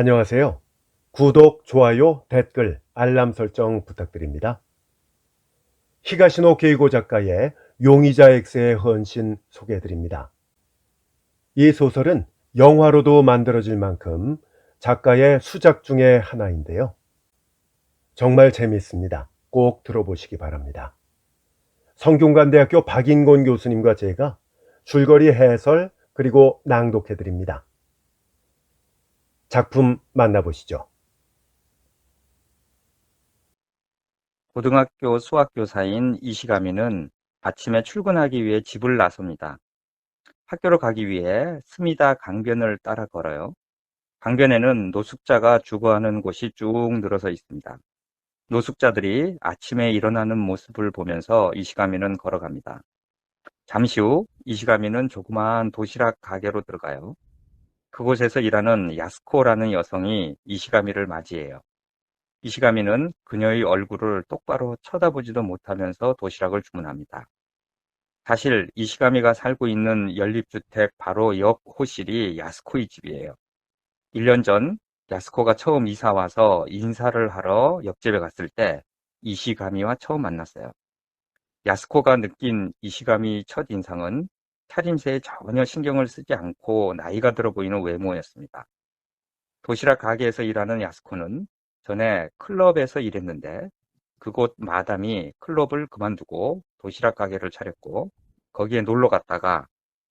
안녕하세요. 구독, 좋아요, 댓글, 알람 설정 부탁드립니다. 히가시노 게이고 작가의 용의자 X의 헌신 소개해드립니다. 이 소설은 영화로도 만들어질 만큼 작가의 수작 중의 하나인데요. 정말 재미있습니다. 꼭 들어보시기 바랍니다. 성균관대학교 박인곤 교수님과 제가 줄거리 해설 그리고 낭독해드립니다. 작품 만나보시죠. 고등학교 수학교사인 이시가미는 아침에 출근하기 위해 집을 나섭니다. 학교로 가기 위해 스미다 강변을 따라 걸어요. 강변에는 노숙자가 주거하는 곳이 쭉 늘어서 있습니다. 노숙자들이 아침에 일어나는 모습을 보면서 이시가미는 걸어갑니다. 잠시 후 이시가미는 조그마한 도시락 가게로 들어가요. 그곳에서 일하는 야스코라는 여성이 이시가미를 맞이해요. 이시가미는 그녀의 얼굴을 똑바로 쳐다보지도 못하면서 도시락을 주문합니다. 사실 이시가미가 살고 있는 연립주택 바로 옆 호실이 야스코의 집이에요. 1년 전 야스코가 처음 이사 와서 인사를 하러 옆집에 갔을 때 이시가미와 처음 만났어요. 야스코가 느낀 이시가미 첫 인상은 차림새에 전혀 신경을 쓰지 않고 나이가 들어 보이는 외모였습니다. 도시락 가게에서 일하는 야스코는 전에 클럽에서 일했는데 그곳 마담이 클럽을 그만두고 도시락 가게를 차렸고 거기에 놀러 갔다가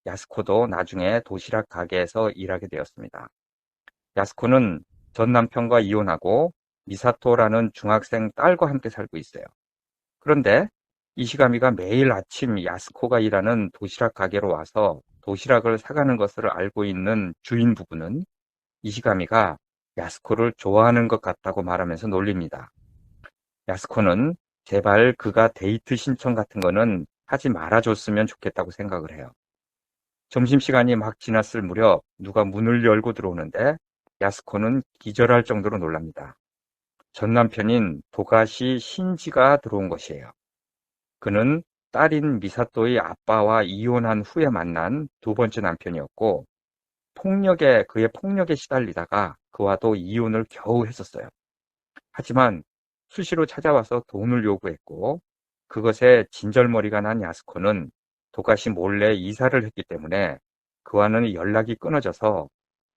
야스코도 나중에 도시락 가게에서 일하게 되었습니다. 야스코는 전 남편과 이혼하고 미사토라는 중학생 딸과 함께 살고 있어요. 그런데 이시가미가 매일 아침 야스코가 일하는 도시락 가게로 와서 도시락을 사가는 것을 알고 있는 주인 부부는 이시가미가 야스코를 좋아하는 것 같다고 말하면서 놀립니다. 야스코는 제발 그가 데이트 신청 같은 거는 하지 말아줬으면 좋겠다고 생각을 해요. 점심시간이 막 지났을 무렵 누가 문을 열고 들어오는데 야스코는 기절할 정도로 놀랍니다. 전 남편인 도가시 신지가 들어온 것이에요. 그는 딸인 미사토의 아빠와 이혼한 후에 만난 두 번째 남편이었고 그의 폭력에 시달리다가 그와도 이혼을 겨우 했었어요. 하지만 수시로 찾아와서 돈을 요구했고 그것에 진절머리가 난 야스코는 도가시 몰래 이사를 했기 때문에 그와는 연락이 끊어져서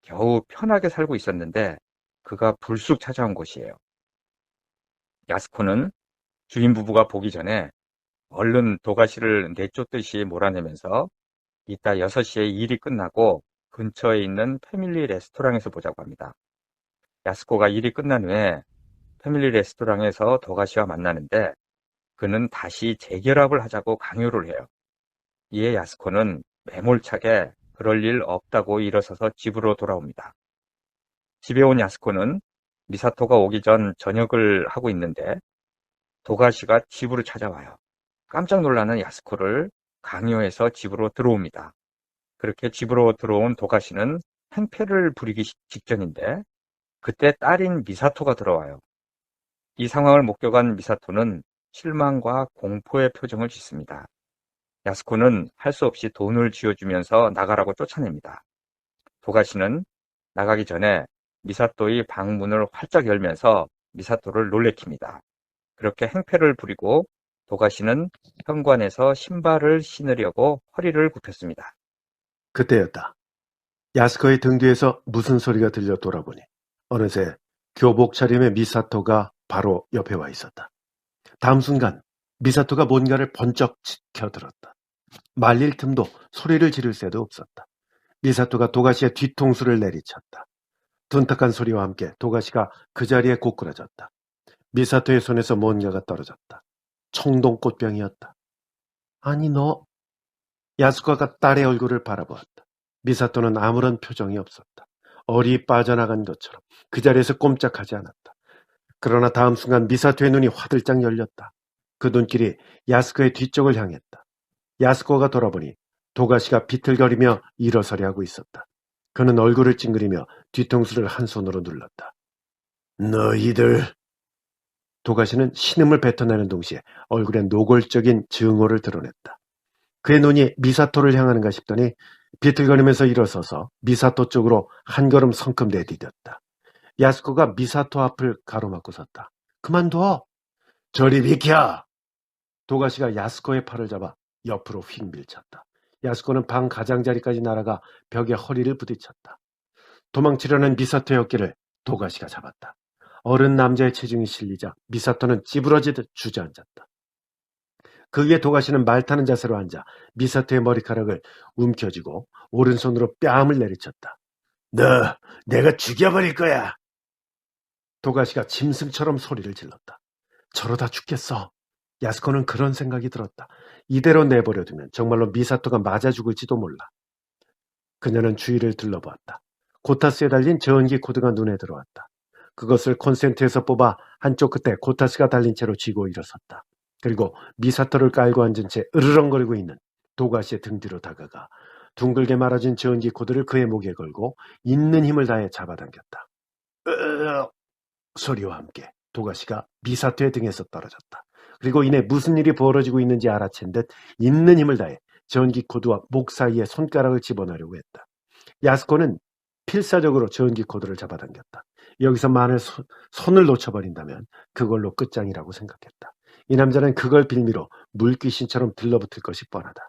겨우 편하게 살고 있었는데 그가 불쑥 찾아온 것이에요. 야스코는 주인 부부가 보기 전에 얼른 도가시를 내쫓듯이 몰아내면서 이따 6시에 일이 끝나고 근처에 있는 패밀리 레스토랑에서 보자고 합니다. 야스코가 일이 끝난 후에 패밀리 레스토랑에서 도가시와 만나는데 그는 다시 재결합을 하자고 강요를 해요. 이에 야스코는 매몰차게 그럴 일 없다고 일어서서 집으로 돌아옵니다. 집에 온 야스코는 미사토가 오기 전 저녁을 하고 있는데 도가시가 집으로 찾아와요. 깜짝 놀라는 야스코를 강요해서 집으로 들어옵니다. 그렇게 집으로 들어온 도가시는 행패를 부리기 직전인데 그때 딸인 미사토가 들어와요. 이 상황을 목격한 미사토는 실망과 공포의 표정을 짓습니다. 야스코는 할 수 없이 돈을 쥐어주면서 나가라고 쫓아냅니다. 도가시는 나가기 전에 미사토의 방문을 활짝 열면서 미사토를 놀래킵니다. 그렇게 행패를 부리고 도가시는 현관에서 신발을 신으려고 허리를 굽혔습니다. 그때였다. 야스코의 등 뒤에서 무슨 소리가 들려 돌아보니 어느새 교복 차림의 미사토가 바로 옆에 와 있었다. 다음 순간 미사토가 뭔가를 번쩍 치켜들었다. 말릴 틈도 소리를 지를 새도 없었다. 미사토가 도가시의 뒤통수를 내리쳤다. 둔탁한 소리와 함께 도가시가 그 자리에 고꾸라졌다. 미사토의 손에서 뭔가가 떨어졌다. 청동꽃병이었다. 아니 너... 야스코가 딸의 얼굴을 바라보았다. 미사토는 아무런 표정이 없었다. 얼이 빠져나간 것처럼 그 자리에서 꼼짝하지 않았다. 그러나 다음 순간 미사토의 눈이 화들짝 열렸다. 그 눈길이 야스코의 뒤쪽을 향했다. 야스코가 돌아보니 도가시가 비틀거리며 일어서려 하고 있었다. 그는 얼굴을 찡그리며 뒤통수를 한 손으로 눌렀다. 너희들... 도가시는 신음을 뱉어내는 동시에 얼굴에 노골적인 증오를 드러냈다. 그의 눈이 미사토를 향하는가 싶더니 비틀거리면서 일어서서 미사토 쪽으로 한 걸음 성큼 내디뎠다. 야스코가 미사토 앞을 가로막고 섰다. 그만둬! 저리 비켜! 도가시가 야스코의 팔을 잡아 옆으로 휙 밀쳤다. 야스코는 방 가장자리까지 날아가 벽에 허리를 부딪혔다. 도망치려는 미사토의 어깨를 도가시가 잡았다. 어른 남자의 체중이 실리자 미사토는 찌부러지듯 주저앉았다. 그 위에 도가시는 말 타는 자세로 앉아 미사토의 머리카락을 움켜쥐고 오른손으로 뺨을 내리쳤다. 너, 내가 죽여버릴 거야. 도가시가 짐승처럼 소리를 질렀다. 저러다 죽겠어. 야스코는 그런 생각이 들었다. 이대로 내버려두면 정말로 미사토가 맞아 죽을지도 몰라. 그녀는 주위를 둘러보았다. 고타스에 달린 전기 코드가 눈에 들어왔다. 그것을 콘센트에서 뽑아 한쪽 끝에 고타스가 달린 채로 쥐고 일어섰다. 그리고 미사토를 깔고 앉은 채 으르렁거리고 있는 도가시의 등 뒤로 다가가 둥글게 말아진 전기 코드를 그의 목에 걸고 있는 힘을 다해 잡아당겼다. 으악! 소리와 함께 도가시가 미사토의 등에서 떨어졌다. 그리고 이내 무슨 일이 벌어지고 있는지 알아챈 듯 있는 힘을 다해 전기 코드와 목 사이에 손가락을 집어넣으려고 했다. 야스코는 필사적으로 전기 코드를 잡아당겼다. 여기서 만일 손을 놓쳐버린다면 그걸로 끝장이라고 생각했다. 이 남자는 그걸 빌미로 물귀신처럼 들러붙을 것이 뻔하다.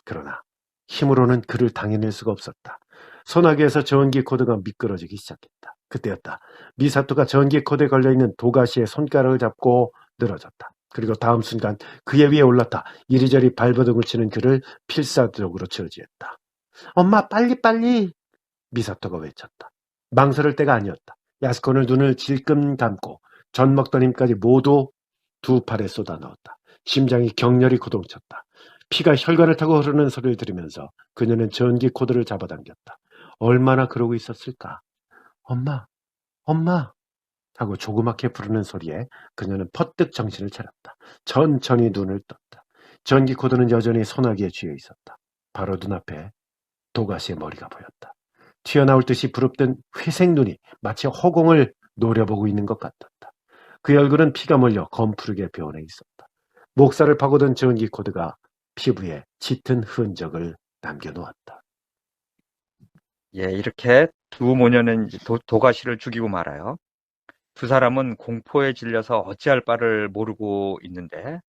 그러나 힘으로는 그를 당해낼 수가 없었다. 소나기에서 전기 코드가 미끄러지기 시작했다. 그때였다. 미사토가 전기 코드에 걸려있는 도가시의 손가락을 잡고 늘어졌다. 그리고 다음 순간 그의 위에 올랐다. 이리저리 발버둥을 치는 그를 필사적으로 저지했다. 엄마, 빨리! 미사토가 외쳤다. 망설일 때가 아니었다. 야스코는 눈을 질끔 감고 전 먹던 힘까지 모두 두 팔에 쏟아 넣었다. 심장이 격렬히 고동쳤다. 피가 혈관을 타고 흐르는 소리를 들으면서 그녀는 전기 코드를 잡아당겼다. 얼마나 그러고 있었을까? 엄마, 엄마! 하고 조그맣게 부르는 소리에 그녀는 퍼뜩 정신을 차렸다. 천천히 눈을 떴다. 전기 코드는 여전히 소나기에 쥐어 있었다. 바로 눈앞에 도가시의 머리가 보였다. 튀어나올 듯이 부릅뜬 회색 눈이 마치 허공을 노려보고 있는 것 같았다. 그 얼굴은 피가 몰려 검푸르게 변해 있었다. 목살을 파고든 전기 코드가 피부에 짙은 흔적을 남겨놓았다. 예, 이렇게 두 모녀는 이제 도가시를 죽이고 말아요. 두 사람은 공포에 질려서 어찌할 바를 모르고 있는데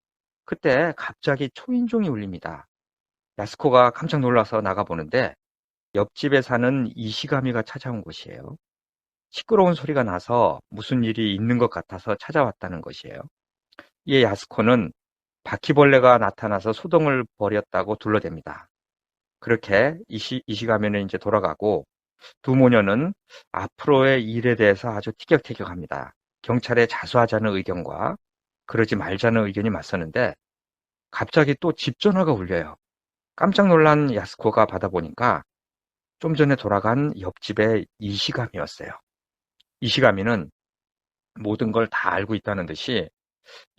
그때 갑자기 초인종이 울립니다. 야스코가 깜짝 놀라서 나가보는데 옆집에 사는 이시가미가 찾아온 것이에요. 시끄러운 소리가 나서 무슨 일이 있는 것 같아서 찾아왔다는 것이에요. 이에 야스코는 바퀴벌레가 나타나서 소동을 벌였다고 둘러댑니다. 그렇게 이시가미는 이제 돌아가고 두 모녀는 앞으로의 일에 대해서 아주 티격태격합니다. 경찰에 자수하자는 의견과 그러지 말자는 의견이 맞서는데 갑자기 또 집 전화가 울려요. 깜짝 놀란 야스코가 받아보니까 좀 전에 돌아간 옆집의 이시가미였어요. 이시가미는 모든 걸 다 알고 있다는 듯이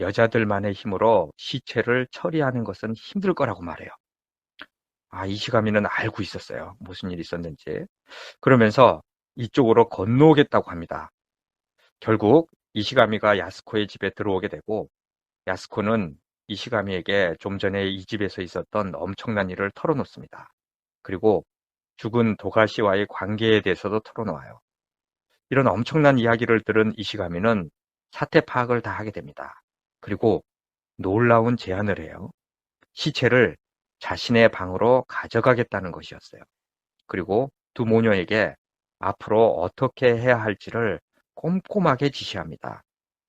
여자들만의 힘으로 시체를 처리하는 것은 힘들 거라고 말해요. 이시가미는 알고 있었어요. 무슨 일이 있었는지. 그러면서 이쪽으로 건너오겠다고 합니다. 결국 이시가미가 야스코의 집에 들어오게 되고 야스코는 이시가미에게 좀 전에 이 집에서 있었던 엄청난 일을 털어놓습니다. 그리고 죽은 도가시와의 관계에 대해서도 털어놓아요. 이런 엄청난 이야기를 들은 이시가미는 사태 파악을 다 하게 됩니다. 그리고 놀라운 제안을 해요. 시체를 자신의 방으로 가져가겠다는 것이었어요. 그리고 두 모녀에게 앞으로 어떻게 해야 할지를 꼼꼼하게 지시합니다.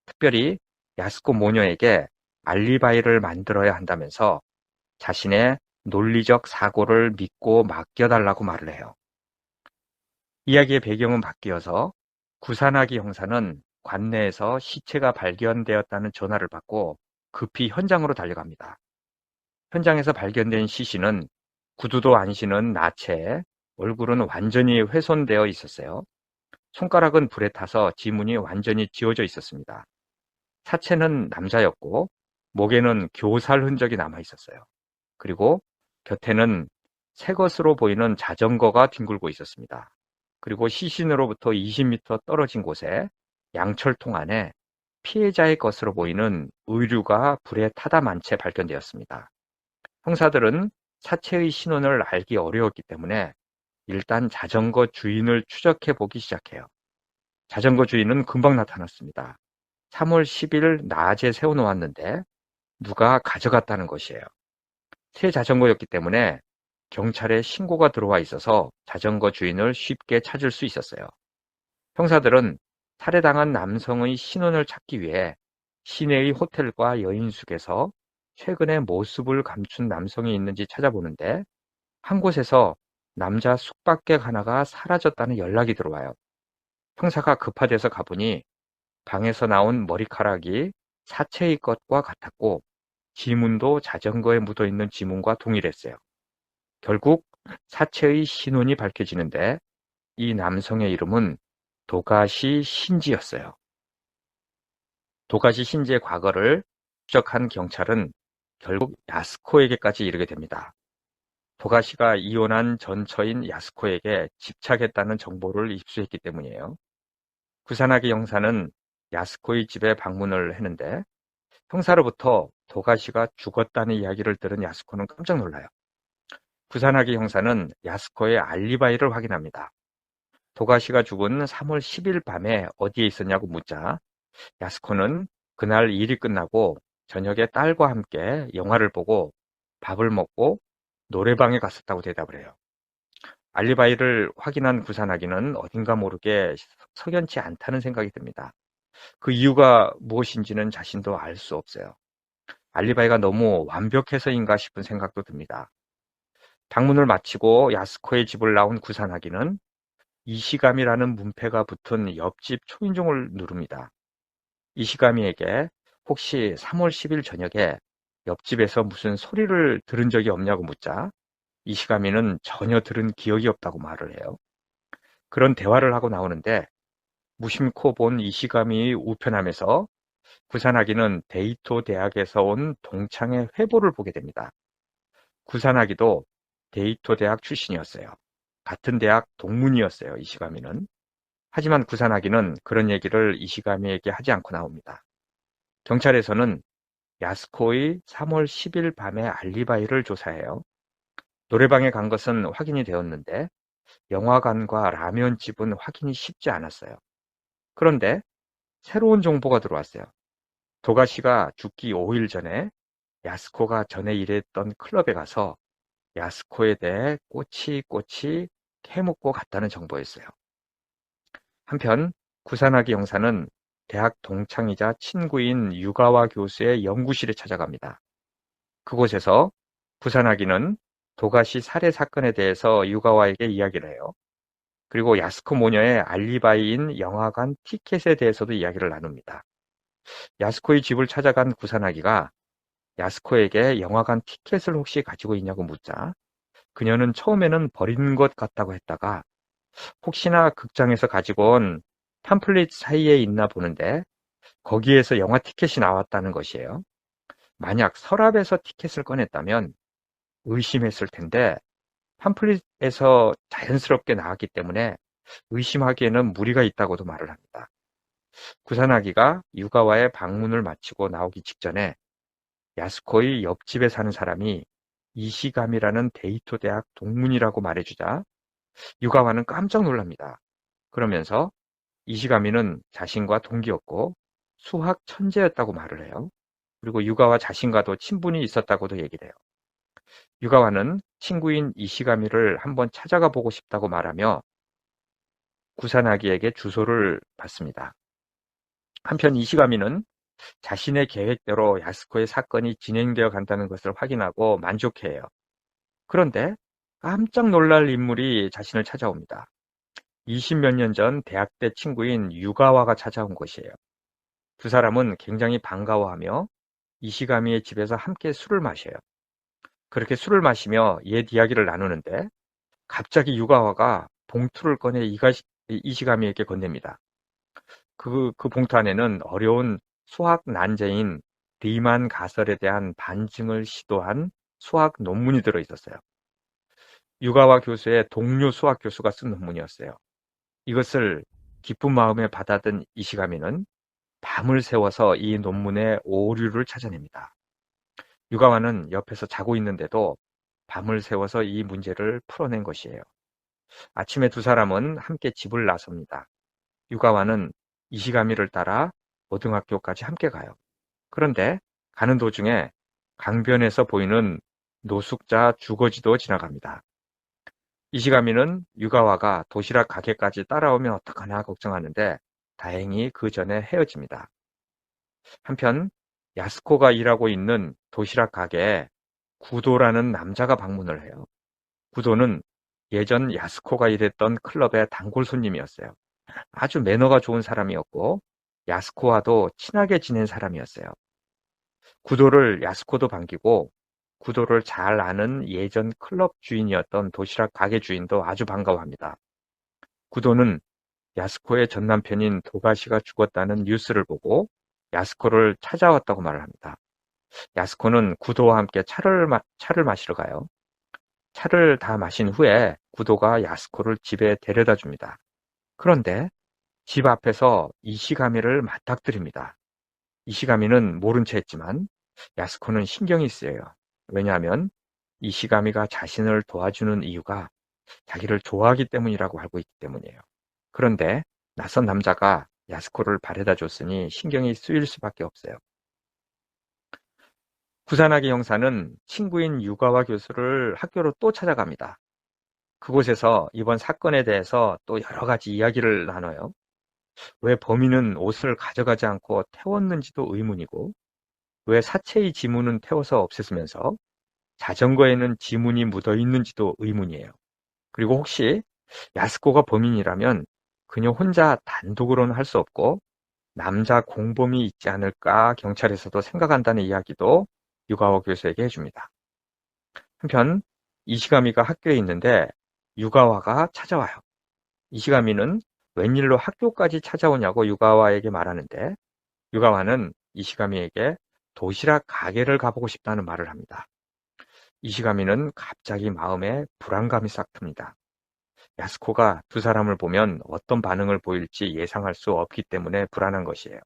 특별히 야스코 모녀에게 알리바이를 만들어야 한다면서 자신의 논리적 사고를 믿고 맡겨달라고 말을 해요. 이야기의 배경은 바뀌어서 구사나기 형사는 관내에서 시체가 발견되었다는 전화를 받고 급히 현장으로 달려갑니다. 현장에서 발견된 시신은 구두도 안 신은 나체에 얼굴은 완전히 훼손되어 있었어요. 손가락은 불에 타서 지문이 완전히 지워져 있었습니다. 사체는 남자였고 목에는 교살 흔적이 남아 있었어요. 그리고 곁에는 새 것으로 보이는 자전거가 뒹굴고 있었습니다. 그리고 시신으로부터 20m 떨어진 곳에 양철통 안에 피해자의 것으로 보이는 의류가 불에 타다 만 채 발견되었습니다. 형사들은 사체의 신원을 알기 어려웠기 때문에 일단 자전거 주인을 추적해 보기 시작해요. 자전거 주인은 금방 나타났습니다. 3월 10일 낮에 세워놓았는데 누가 가져갔다는 것이에요. 새 자전거였기 때문에 경찰에 신고가 들어와 있어서 자전거 주인을 쉽게 찾을 수 있었어요. 형사들은 살해당한 남성의 신원을 찾기 위해 시내의 호텔과 여인숙에서 최근에 모습을 감춘 남성이 있는지 찾아보는데 한 곳에서 남자 숙박객 하나가 사라졌다는 연락이 들어와요. 형사가 급파돼서 가보니 방에서 나온 머리카락이 사체의 것과 같았고 지문도 자전거에 묻어있는 지문과 동일했어요. 결국 사체의 신원이 밝혀지는데 이 남성의 이름은 도가시 신지였어요. 도가시 신지의 과거를 추적한 경찰은 결국 야스코에게까지 이르게 됩니다. 도가시가 이혼한 전처인 야스코에게 집착했다는 정보를 입수했기 때문이에요. 구사나기 형사는 야스코의 집에 방문을 했는데 형사로부터 도가시가 죽었다는 이야기를 들은 야스코는 깜짝 놀라요. 구사나기 형사는 야스코의 알리바이를 확인합니다. 도가시가 죽은 3월 10일 밤에 어디에 있었냐고 묻자 야스코는 그날 일이 끝나고 저녁에 딸과 함께 영화를 보고 밥을 먹고 노래방에 갔었다고 대답을 해요. 알리바이를 확인한 구사나기는 어딘가 모르게 석연치 않다는 생각이 듭니다. 그 이유가 무엇인지는 자신도 알 수 없어요. 알리바이가 너무 완벽해서인가 싶은 생각도 듭니다. 방문을 마치고 야스코의 집을 나온 구사나기는 이시가미라는 문패가 붙은 옆집 초인종을 누릅니다. 이시가미에게 혹시 3월 10일 저녁에 옆집에서 무슨 소리를 들은 적이 없냐고 묻자 이시가미는 전혀 들은 기억이 없다고 말을 해요. 그런 대화를 하고 나오는데 무심코 본 이시가미의 우편함에서 구사나기는 데이토 대학에서 온 동창의 회보를 보게 됩니다. 구사나기도 데이토 대학 출신이었어요. 같은 대학 동문이었어요, 이시가미는. 하지만 구사나기는 그런 얘기를 이시가미에게 하지 않고 나옵니다. 경찰에서는 야스코의 3월 10일 밤의 알리바이를 조사해요. 노래방에 간 것은 확인이 되었는데 영화관과 라면집은 확인이 쉽지 않았어요. 그런데 새로운 정보가 들어왔어요. 도가시가 죽기 5일 전에 야스코가 전에 일했던 클럽에 가서 야스코에 대해 꼬치꼬치 캐묻고 갔다는 정보였어요. 한편 구사나기 형사는 대학 동창이자 친구인 유가와 교수의 연구실에 찾아갑니다. 그곳에서 구사나기는 도가시 살해 사건에 대해서 유가와에게 이야기를 해요. 그리고 야스코 모녀의 알리바이인 영화관 티켓에 대해서도 이야기를 나눕니다. 야스코의 집을 찾아간 구사나기가 야스코에게 영화관 티켓을 혹시 가지고 있냐고 묻자 그녀는 처음에는 버린 것 같다고 했다가 혹시나 극장에서 가지고 온 팜플릿 사이에 있나 보는데 거기에서 영화 티켓이 나왔다는 것이에요. 만약 서랍에서 티켓을 꺼냈다면 의심했을 텐데 팜플릿에서 자연스럽게 나왔기 때문에 의심하기에는 무리가 있다고도 말을 합니다. 구사나기가 유가와의 방문을 마치고 나오기 직전에 야스코의 옆집에 사는 사람이 이시감이라는 데이토 대학 동문이라고 말해주자 유가와는 깜짝 놀랍니다. 그러면서 이시가미는 자신과 동기였고 수학 천재였다고 말을 해요. 그리고 유가와 자신과도 친분이 있었다고도 얘기를 해요. 유가와는 친구인 이시가미를 한번 찾아가 보고 싶다고 말하며 구사나기에게 주소를 받습니다. 한편 이시가미는 자신의 계획대로 야스코의 사건이 진행되어 간다는 것을 확인하고 만족해요. 그런데 깜짝 놀랄 인물이 자신을 찾아옵니다. 20몇 년 전 대학 때 친구인 유가와가 찾아온 것이에요. 두 사람은 굉장히 반가워하며 이시가미의 집에서 함께 술을 마셔요. 그렇게 술을 마시며 옛 이야기를 나누는데 갑자기 유가와가 봉투를 꺼내 이시가미에게 건넵니다. 그 봉투 안에는 어려운 수학 난제인 리만 가설에 대한 반증을 시도한 수학 논문이 들어있었어요. 유가와 교수의 동료 수학 교수가 쓴 논문이었어요. 이것을 기쁜 마음에 받아든 이시가미는 밤을 새워서 이 논문의 오류를 찾아냅니다. 유가와는 옆에서 자고 있는데도 밤을 새워서 이 문제를 풀어낸 것이에요. 아침에 두 사람은 함께 집을 나섭니다. 유가와는 이시가미를 따라 고등학교까지 함께 가요. 그런데 가는 도중에 강변에서 보이는 노숙자 주거지도 지나갑니다. 이시가미는 유가와가 도시락 가게까지 따라오면 어떡하나 걱정하는데 다행히 그 전에 헤어집니다. 한편 야스코가 일하고 있는 도시락 가게에 구도라는 남자가 방문을 해요. 구도는 예전 야스코가 일했던 클럽의 단골 손님이었어요. 아주 매너가 좋은 사람이었고 야스코와도 친하게 지낸 사람이었어요. 구도를 야스코도 반기고 구도를 잘 아는 예전 클럽 주인이었던 도시락 가게 주인도 아주 반가워합니다. 구도는 야스코의 전 남편인 도가시가 죽었다는 뉴스를 보고 야스코를 찾아왔다고 말을 합니다. 야스코는 구도와 함께 차를 마시러 가요. 차를 다 마신 후에 구도가 야스코를 집에 데려다 줍니다. 그런데 집 앞에서 이시가미를 맞닥뜨립니다. 이시가미는 모른 채 했지만 야스코는 신경이 쓰여요. 왜냐하면 이시가미가 자신을 도와주는 이유가 자기를 좋아하기 때문이라고 알고 있기 때문이에요. 그런데 낯선 남자가 야스코를 바래다 줬으니 신경이 쓰일 수밖에 없어요. 구사나기 형사는 친구인 유가와 교수를 학교로 또 찾아갑니다. 그곳에서 이번 사건에 대해서 또 여러 가지 이야기를 나눠요. 왜 범인은 옷을 가져가지 않고 태웠는지도 의문이고, 왜 사체의 지문은 태워서 없앴으면서 자전거에는 지문이 묻어 있는지도 의문이에요. 그리고 혹시 야스코가 범인이라면 그녀 혼자 단독으로는 할 수 없고 남자 공범이 있지 않을까 경찰에서도 생각한다는 이야기도 유가와 교수에게 해줍니다. 한편 이시가미가 학교에 있는데 유가와가 찾아와요. 이시가미는 웬일로 학교까지 찾아오냐고 유가와에게 말하는데 유가와는 이시가미에게 도시락 가게를 가보고 싶다는 말을 합니다. 이시가미는 갑자기 마음에 불안감이 싹 틉니다. 야스코가 두 사람을 보면 어떤 반응을 보일지 예상할 수 없기 때문에 불안한 것이에요.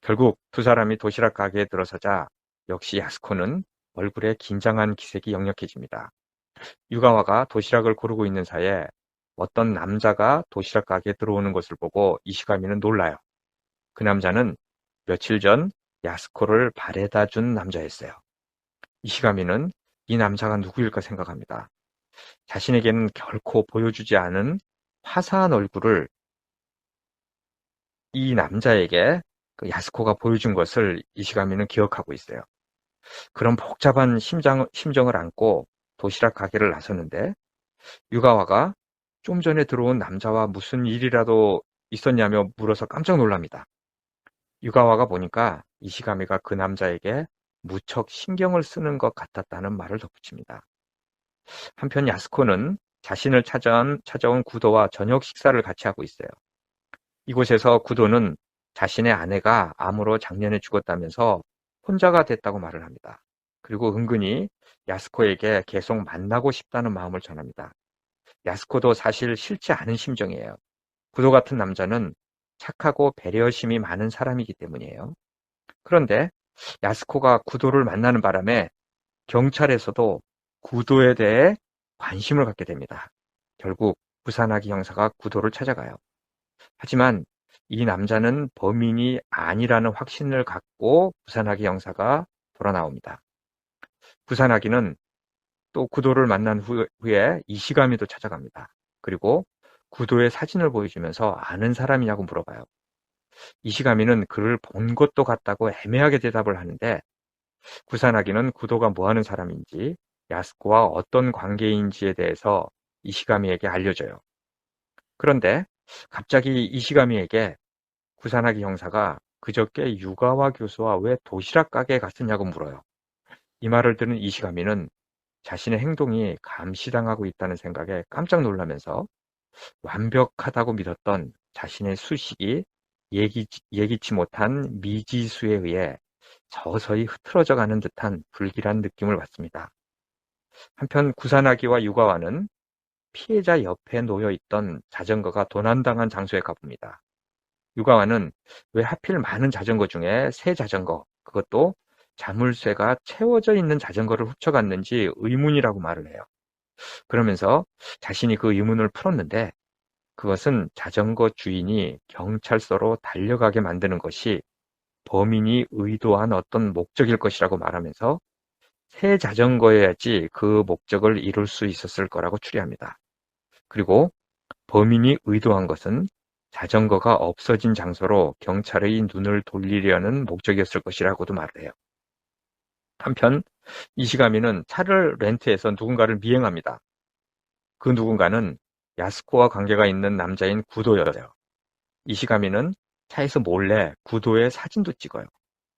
결국 두 사람이 도시락 가게에 들어서자 역시 야스코는 얼굴에 긴장한 기색이 역력해집니다. 유가와가 도시락을 고르고 있는 사이에 어떤 남자가 도시락 가게에 들어오는 것을 보고 이시가미는 놀라요. 그 남자는 며칠 전 야스코를 바래다 준 남자였어요. 이시가미는 이 남자가 누구일까 생각합니다. 자신에게는 결코 보여주지 않은 화사한 얼굴을 이 남자에게 그 야스코가 보여준 것을 이시가미는 기억하고 있어요. 그런 복잡한 심정을 안고 도시락 가게를 나섰는데 유가와가 좀 전에 들어온 남자와 무슨 일이라도 있었냐며 물어서 깜짝 놀랍니다. 유가와가 보니까 이시가미가 그 남자에게 무척 신경을 쓰는 것 같았다는 말을 덧붙입니다. 한편 야스코는 자신을 찾아온 구도와 저녁 식사를 같이 하고 있어요. 이곳에서 구도는 자신의 아내가 암으로 작년에 죽었다면서 혼자가 됐다고 말을 합니다. 그리고 은근히 야스코에게 계속 만나고 싶다는 마음을 전합니다. 야스코도 사실 싫지 않은 심정이에요. 구도 같은 남자는 착하고 배려심이 많은 사람이기 때문이에요. 그런데 야스코가 구도를 만나는 바람에 경찰에서도 구도에 대해 관심을 갖게 됩니다. 결국 부사나기 형사가 구도를 찾아가요. 하지만 이 남자는 범인이 아니라는 확신을 갖고 부사나기 형사가 돌아 나옵니다. 부사나기는 또 구도를 만난 후에 이시가미도 찾아갑니다. 그리고 구도의 사진을 보여주면서 아는 사람이냐고 물어봐요. 이시가미는 그를 본 것도 같다고 애매하게 대답을 하는데 구사나기는 구도가 뭐 하는 사람인지 야스코와 어떤 관계인지에 대해서 이시가미에게 알려줘요. 그런데 갑자기 이시가미에게 구사나기 형사가 그저께 유가와 교수와 왜 도시락 가게에 갔었냐고 물어요. 이 말을 들은 이시가미는 자신의 행동이 감시당하고 있다는 생각에 깜짝 놀라면서 완벽하다고 믿었던 자신의 수식이 예기치 못한 미지수에 의해 서서히 흐트러져 가는 듯한 불길한 느낌을 받습니다. 한편 구사나기와 유가와는 피해자 옆에 놓여있던 자전거가 도난당한 장소에 가봅니다. 유가와는 왜 하필 많은 자전거 중에 새 자전거, 그것도 자물쇠가 채워져 있는 자전거를 훔쳐갔는지 의문이라고 말을 해요. 그러면서 자신이 그 의문을 풀었는데 그것은 자전거 주인이 경찰서로 달려가게 만드는 것이 범인이 의도한 어떤 목적일 것이라고 말하면서 새 자전거여야지 그 목적을 이룰 수 있었을 거라고 추리합니다. 그리고 범인이 의도한 것은 자전거가 없어진 장소로 경찰의 눈을 돌리려는 목적이었을 것이라고도 말을 해요. 한편 이시가미는 차를 렌트해서 누군가를 미행합니다. 그 누군가는 야스코와 관계가 있는 남자인 구도였어요. 이시가미는 차에서 몰래 구도의 사진도 찍어요.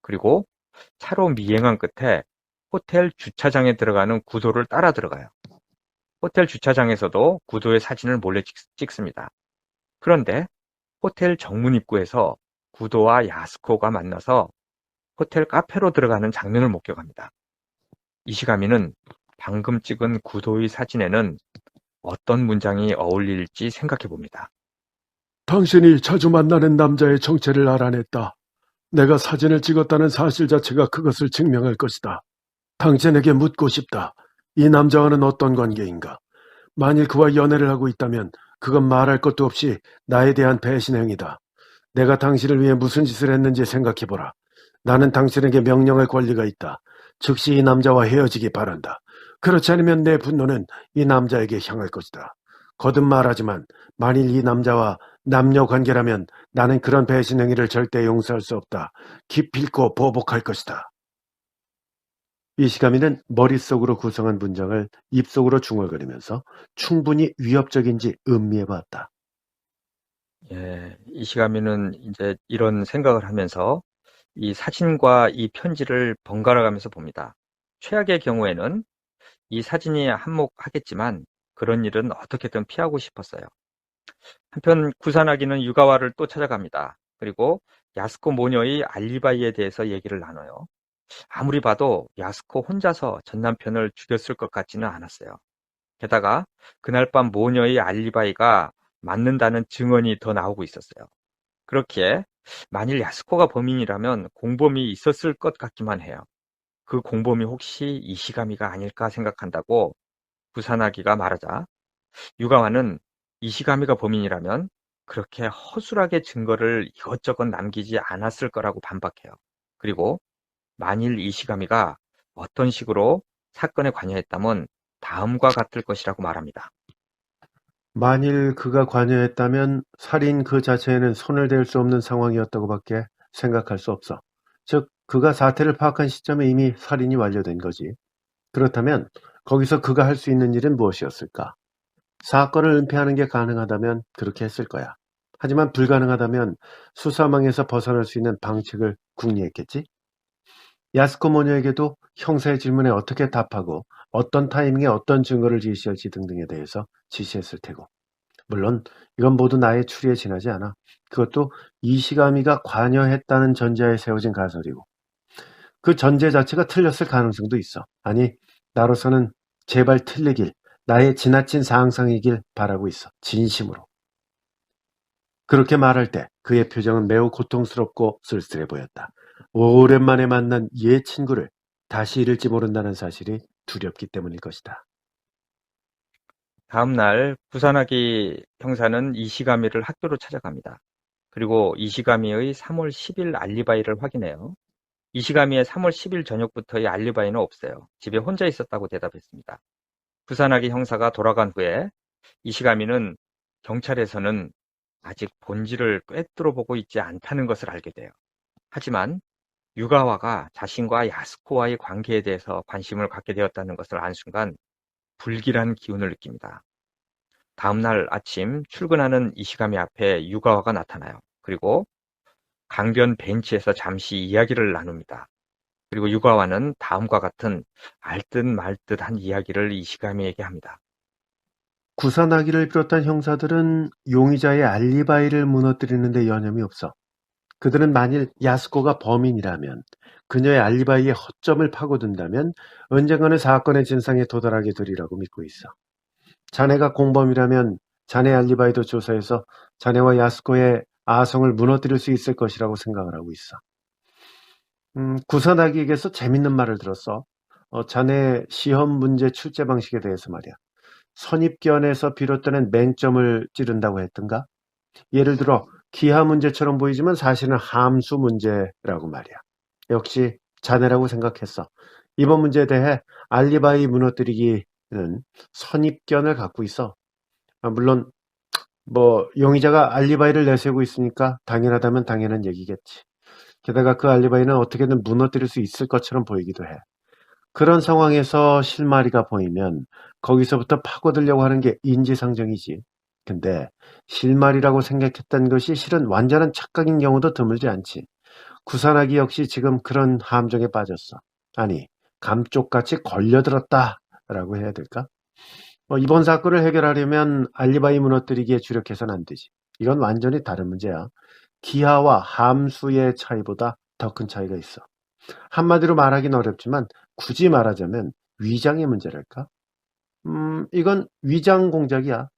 그리고 차로 미행한 끝에 호텔 주차장에 들어가는 구도를 따라 들어가요. 호텔 주차장에서도 구도의 사진을 몰래 찍습니다. 그런데 호텔 정문 입구에서 구도와 야스코가 만나서 호텔 카페로 들어가는 장면을 목격합니다. 이시가미는 방금 찍은 구도의 사진에는 어떤 문장이 어울릴지 생각해 봅니다. 당신이 자주 만나는 남자의 정체를 알아냈다. 내가 사진을 찍었다는 사실 자체가 그것을 증명할 것이다. 당신에게 묻고 싶다. 이 남자와는 어떤 관계인가? 만일 그와 연애를 하고 있다면 그건 말할 것도 없이 나에 대한 배신 행위다. 내가 당신을 위해 무슨 짓을 했는지 생각해보라. 나는 당신에게 명령할 권리가 있다. 즉시 이 남자와 헤어지기 바란다. 그렇지 않으면 내 분노는 이 남자에게 향할 것이다. 거듭 말하지만 만일 이 남자와 남녀 관계라면 나는 그런 배신 행위를 절대 용서할 수 없다. 기필코 보복할 것이다. 이시가미는 머릿속으로 구성한 문장을 입속으로 중얼거리면서 충분히 위협적인지 음미해봤다. 예, 이시가미는 이제 이런 생각을 하면서 이 사진과 이 편지를 번갈아 가면서 봅니다. 최악의 경우에는 이 사진이 한몫하겠지만 그런 일은 어떻게든 피하고 싶었어요. 한편 구사나기는 유가와를 또 찾아갑니다. 그리고 야스코 모녀의 알리바이에 대해서 얘기를 나눠요. 아무리 봐도 야스코 혼자서 전 남편을 죽였을 것 같지는 않았어요. 게다가 그날 밤 모녀의 알리바이가 맞는다는 증언이 더 나오고 있었어요. 그렇기에 만일 야스코가 범인이라면 공범이 있었을 것 같기만 해요. 그 공범이 혹시 이시가미가 아닐까 생각한다고 구사나기가 말하자 유가와는 이시가미가 범인이라면 그렇게 허술하게 증거를 이것저것 남기지 않았을 거라고 반박해요. 그리고 만일 이시가미가 어떤 식으로 사건에 관여했다면 다음과 같을 것이라고 말합니다. 만일 그가 관여했다면 살인 그 자체에는 손을 댈 수 없는 상황이었다고밖에 생각할 수 없어. 즉, 그가 사태를 파악한 시점에 이미 살인이 완료된 거지. 그렇다면 거기서 그가 할 수 있는 일은 무엇이었을까? 사건을 은폐하는 게 가능하다면 그렇게 했을 거야. 하지만 불가능하다면 수사망에서 벗어날 수 있는 방책을 궁리했겠지? 야스코 모녀에게도 형사의 질문에 어떻게 답하고 어떤 타이밍에 어떤 증거를 제시할지 등등에 대해서 지시했을 테고. 물론 이건 모두 나의 추리에 지나지 않아. 그것도 이시가미가 관여했다는 전제하에 세워진 가설이고 그 전제 자체가 틀렸을 가능성도 있어. 아니, 나로서는 제발 틀리길, 나의 지나친 상상이길 바라고 있어. 진심으로. 그렇게 말할 때 그의 표정은 매우 고통스럽고 쓸쓸해 보였다. 오랜만에 만난 옛 친구를 다시 잃을지 모른다는 사실이 두렵기 때문일 것이다. 다음 날 구사나기 형사는 이시가미를 학교로 찾아갑니다. 그리고 이시가미의 3월 10일 알리바이를 확인해요. 이시가미의 3월 10일 저녁부터의 알리바이는 없어요. 집에 혼자 있었다고 대답했습니다. 구사나기 형사가 돌아간 후에 이시가미는 경찰에서는 아직 본질을 꿰뚫어 보고 있지 않다는 것을 알게 돼요. 하지만 유가와가 자신과 야스코와의 관계에 대해서 관심을 갖게 되었다는 것을 안 순간 불길한 기운을 느낍니다. 다음 날 아침 출근하는 이시가미 앞에 유가와가 나타나요. 그리고 강변 벤치에서 잠시 이야기를 나눕니다. 그리고 유가와는 다음과 같은 알듯 말듯한 이야기를 이시가미에게 합니다. 구사나기를 비롯한 형사들은 용의자의 알리바이를 무너뜨리는 데 여념이 없어. 그들은 만일 야스코가 범인이라면 그녀의 알리바이의 허점을 파고든다면 언젠가는 사건의 진상에 도달하게 되리라고 믿고 있어. 자네가 공범이라면 자네 알리바이도 조사해서 자네와 야스코의 아성을 무너뜨릴 수 있을 것이라고 생각을 하고 있어. 구사나기에게서 재밌는 말을 들었어. 자네 시험 문제 출제 방식에 대해서 말이야. 선입견에서 비롯되는 맹점을 찌른다고 했던가? 예를 들어 기하 문제처럼 보이지만 사실은 함수 문제라고 말이야. 역시 자네라고 생각했어. 이번 문제에 대해 알리바이 무너뜨리기는 선입견을 갖고 있어. 물론 용의자가 알리바이를 내세우고 있으니까 당연하다면 당연한 얘기겠지. 게다가 그 알리바이는 어떻게든 무너뜨릴 수 있을 것처럼 보이기도 해. 그런 상황에서 실마리가 보이면 거기서부터 파고들려고 하는 게 인지상정이지. 근데 실마리라고 생각했던 것이 실은 완전한 착각인 경우도 드물지 않지. 구산하기 역시 지금 그런 함정에 빠졌어. 아니, 감쪽같이 걸려들었다라고 해야 될까? 이번 사건을 해결하려면 알리바이 무너뜨리기에 주력해서는 안 되지. 이건 완전히 다른 문제야. 기하와 함수의 차이보다 더 큰 차이가 있어. 한마디로 말하긴 어렵지만 굳이 말하자면 위장의 문제랄까? 이건 위장 공작이야.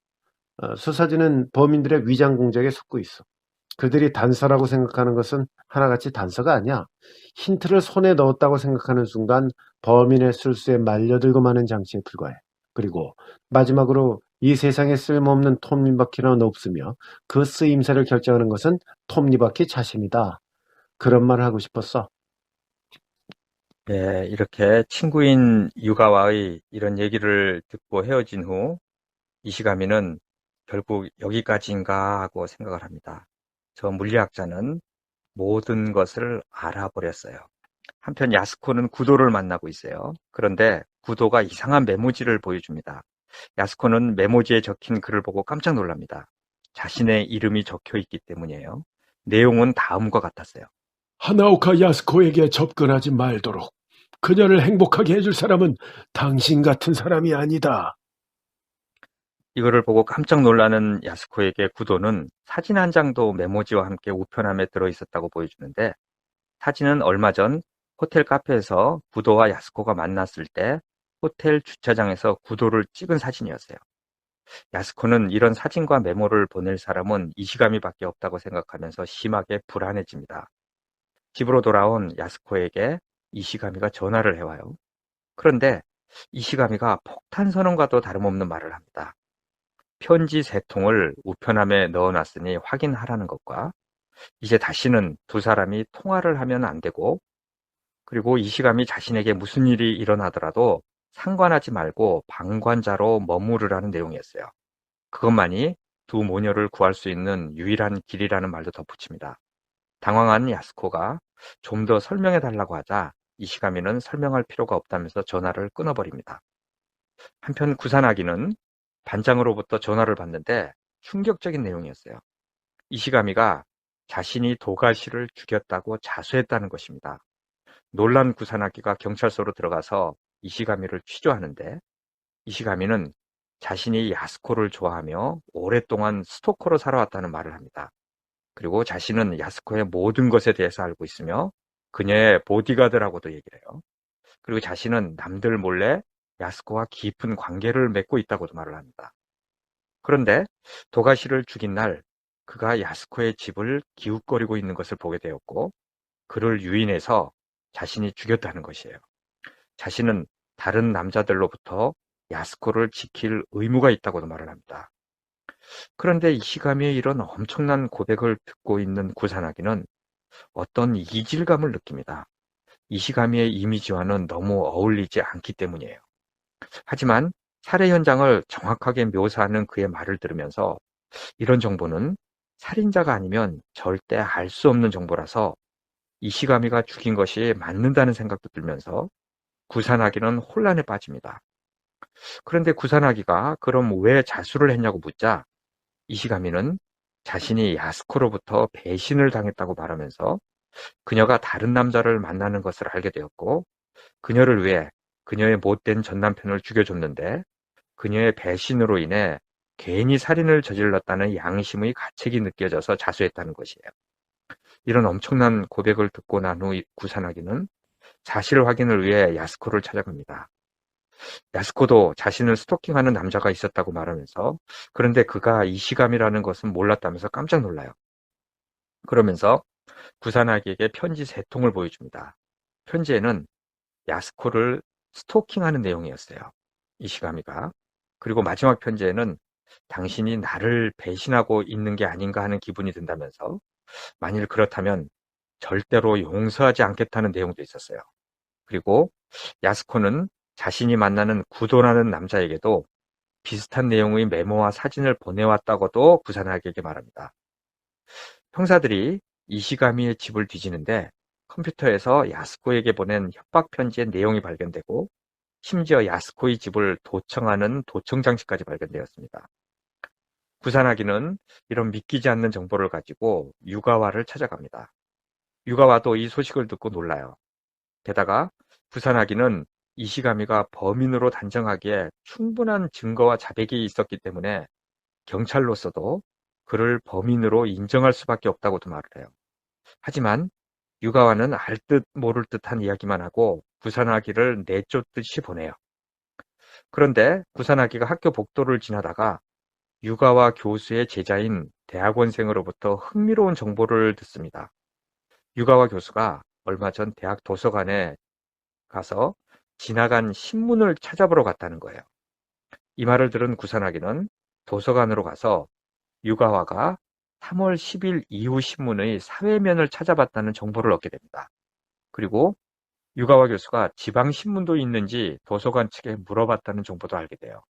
수사진은 범인들의 위장 공작에 속고 있어. 그들이 단서라고 생각하는 것은 하나같이 단서가 아니야. 힌트를 손에 넣었다고 생각하는 순간 범인의 술수에 말려들고 마는 장치에 불과해. 그리고 마지막으로 이 세상에 쓸모없는 톱니바퀴는 없으며 그 쓰임새를 결정하는 것은 톱니바퀴 자신이다. 그런 말을 하고 싶었어. 예, 이렇게 친구인 유가와의 이런 얘기를 듣고 헤어진 후 이시가미는 결국 여기까지인가 하고 생각을 합니다. 저 물리학자는 모든 것을 알아버렸어요. 한편 야스코는 구도를 만나고 있어요. 그런데 구도가 이상한 메모지를 보여줍니다. 야스코는 메모지에 적힌 글을 보고 깜짝 놀랍니다. 자신의 이름이 적혀 있기 때문이에요. 내용은 다음과 같았어요. 하나오카 야스코에게 접근하지 말도록. 그녀를 행복하게 해줄 사람은 당신 같은 사람이 아니다. 이거를 보고 깜짝 놀라는 야스코에게 구도는 사진 한 장도 메모지와 함께 우편함에 들어있었다고 보여주는데, 사진은 얼마 전 호텔 카페에서 구도와 야스코가 만났을 때 호텔 주차장에서 구도를 찍은 사진이었어요. 야스코는 이런 사진과 메모를 보낼 사람은 이시가미밖에 없다고 생각하면서 심하게 불안해집니다. 집으로 돌아온 야스코에게 이시가미가 전화를 해와요. 그런데 이시가미가 폭탄 선언과도 다름없는 말을 합니다. 편지 3통을 우편함에 넣어놨으니 확인하라는 것과 이제 다시는 두 사람이 통화를 하면 안 되고, 그리고 이시감이 자신에게 무슨 일이 일어나더라도 상관하지 말고 방관자로 머무르라는 내용이었어요. 그것만이 두 모녀를 구할 수 있는 유일한 길이라는 말도 덧붙입니다. 당황한 야스코가 좀 더 설명해 달라고 하자 이시가미는 설명할 필요가 없다면서 전화를 끊어버립니다. 한편 구산아기는 반장으로부터 전화를 받는데 충격적인 내용이었어요. 이시가미가 자신이 도가시를 죽였다고 자수했다는 것입니다. 놀란 구산아기가 경찰서로 들어가서 이시가미를 취조하는데, 이시가미는 자신이 야스코를 좋아하며 오랫동안 스토커로 살아왔다는 말을 합니다. 그리고 자신은 야스코의 모든 것에 대해서 알고 있으며 그녀의 보디가드라고도 얘기를 해요. 그리고 자신은 남들 몰래 야스코와 깊은 관계를 맺고 있다고도 말을 합니다. 그런데 도가시를 죽인 날 그가 야스코의 집을 기웃거리고 있는 것을 보게 되었고, 그를 유인해서 자신이 죽였다는 것이에요. 자신은 다른 남자들로부터 야스코를 지킬 의무가 있다고도 말을 합니다. 그런데 이시가미의 이런 엄청난 고백을 듣고 있는 구산아기는 어떤 이질감을 느낍니다. 이시가미의 이미지와는 너무 어울리지 않기 때문이에요. 하지만 살해 현장을 정확하게 묘사하는 그의 말을 들으면서 이런 정보는 살인자가 아니면 절대 알 수 없는 정보라서 이시가미가 죽인 것이 맞는다는 생각도 들면서 구산아기는 혼란에 빠집니다. 그런데 구산아기가 그럼 왜 자수를 했냐고 묻자 이시가미는 자신이 야스코로부터 배신을 당했다고 말하면서 그녀가 다른 남자를 만나는 것을 알게 되었고, 그녀를 위해 그녀의 못된 전남편을 죽여줬는데 그녀의 배신으로 인해 괜히 살인을 저질렀다는 양심의 가책이 느껴져서 자수했다는 것이에요. 이런 엄청난 고백을 듣고 난 후 구산아기는 사실 확인을 위해 야스코를 찾아갑니다. 야스코도 자신을 스토킹하는 남자가 있었다고 말하면서, 그런데 그가 이시감이라는 것은 몰랐다면서 깜짝 놀라요. 그러면서 구산아기에게 편지 3통을 보여줍니다. 편지에는 야스코를 스토킹하는 내용이었어요. 이시가미가. 그리고 마지막 편지에는 당신이 나를 배신하고 있는 게 아닌가 하는 기분이 든다면서 만일 그렇다면 절대로 용서하지 않겠다는 내용도 있었어요. 그리고 야스코는 자신이 만나는 구도라는 남자에게도 비슷한 내용의 메모와 사진을 보내왔다고도 구사나기에게 말합니다. 형사들이 이시가미의 집을 뒤지는데 컴퓨터에서 야스코에게 보낸 협박 편지의 내용이 발견되고 심지어 야스코의 집을 도청하는 도청 장치까지 발견되었습니다. 구사나기는 이런 믿기지 않는 정보를 가지고 유가와를 찾아갑니다. 유가와도 이 소식을 듣고 놀라요. 게다가 구사나기는 이시가미가 범인으로 단정하기에 충분한 증거와 자백이 있었기 때문에 경찰로서도 그를 범인으로 인정할 수밖에 없다고도 말을 해요. 하지만 유가와는 알 듯 모를 듯한 이야기만 하고 구사나기를 내쫓듯이 보내요. 그런데 구사나기가 학교 복도를 지나다가 유가와 교수의 제자인 대학원생으로부터 흥미로운 정보를 듣습니다. 유가와 교수가 얼마 전 대학 도서관에 가서 지나간 신문을 찾아보러 갔다는 거예요. 이 말을 들은 구사나기는 도서관으로 가서 유가와가 3월 10일 이후 신문의 사회면을 찾아봤다는 정보를 얻게 됩니다. 그리고 유가와 교수가 지방신문도 있는지 도서관 측에 물어봤다는 정보도 알게 돼요.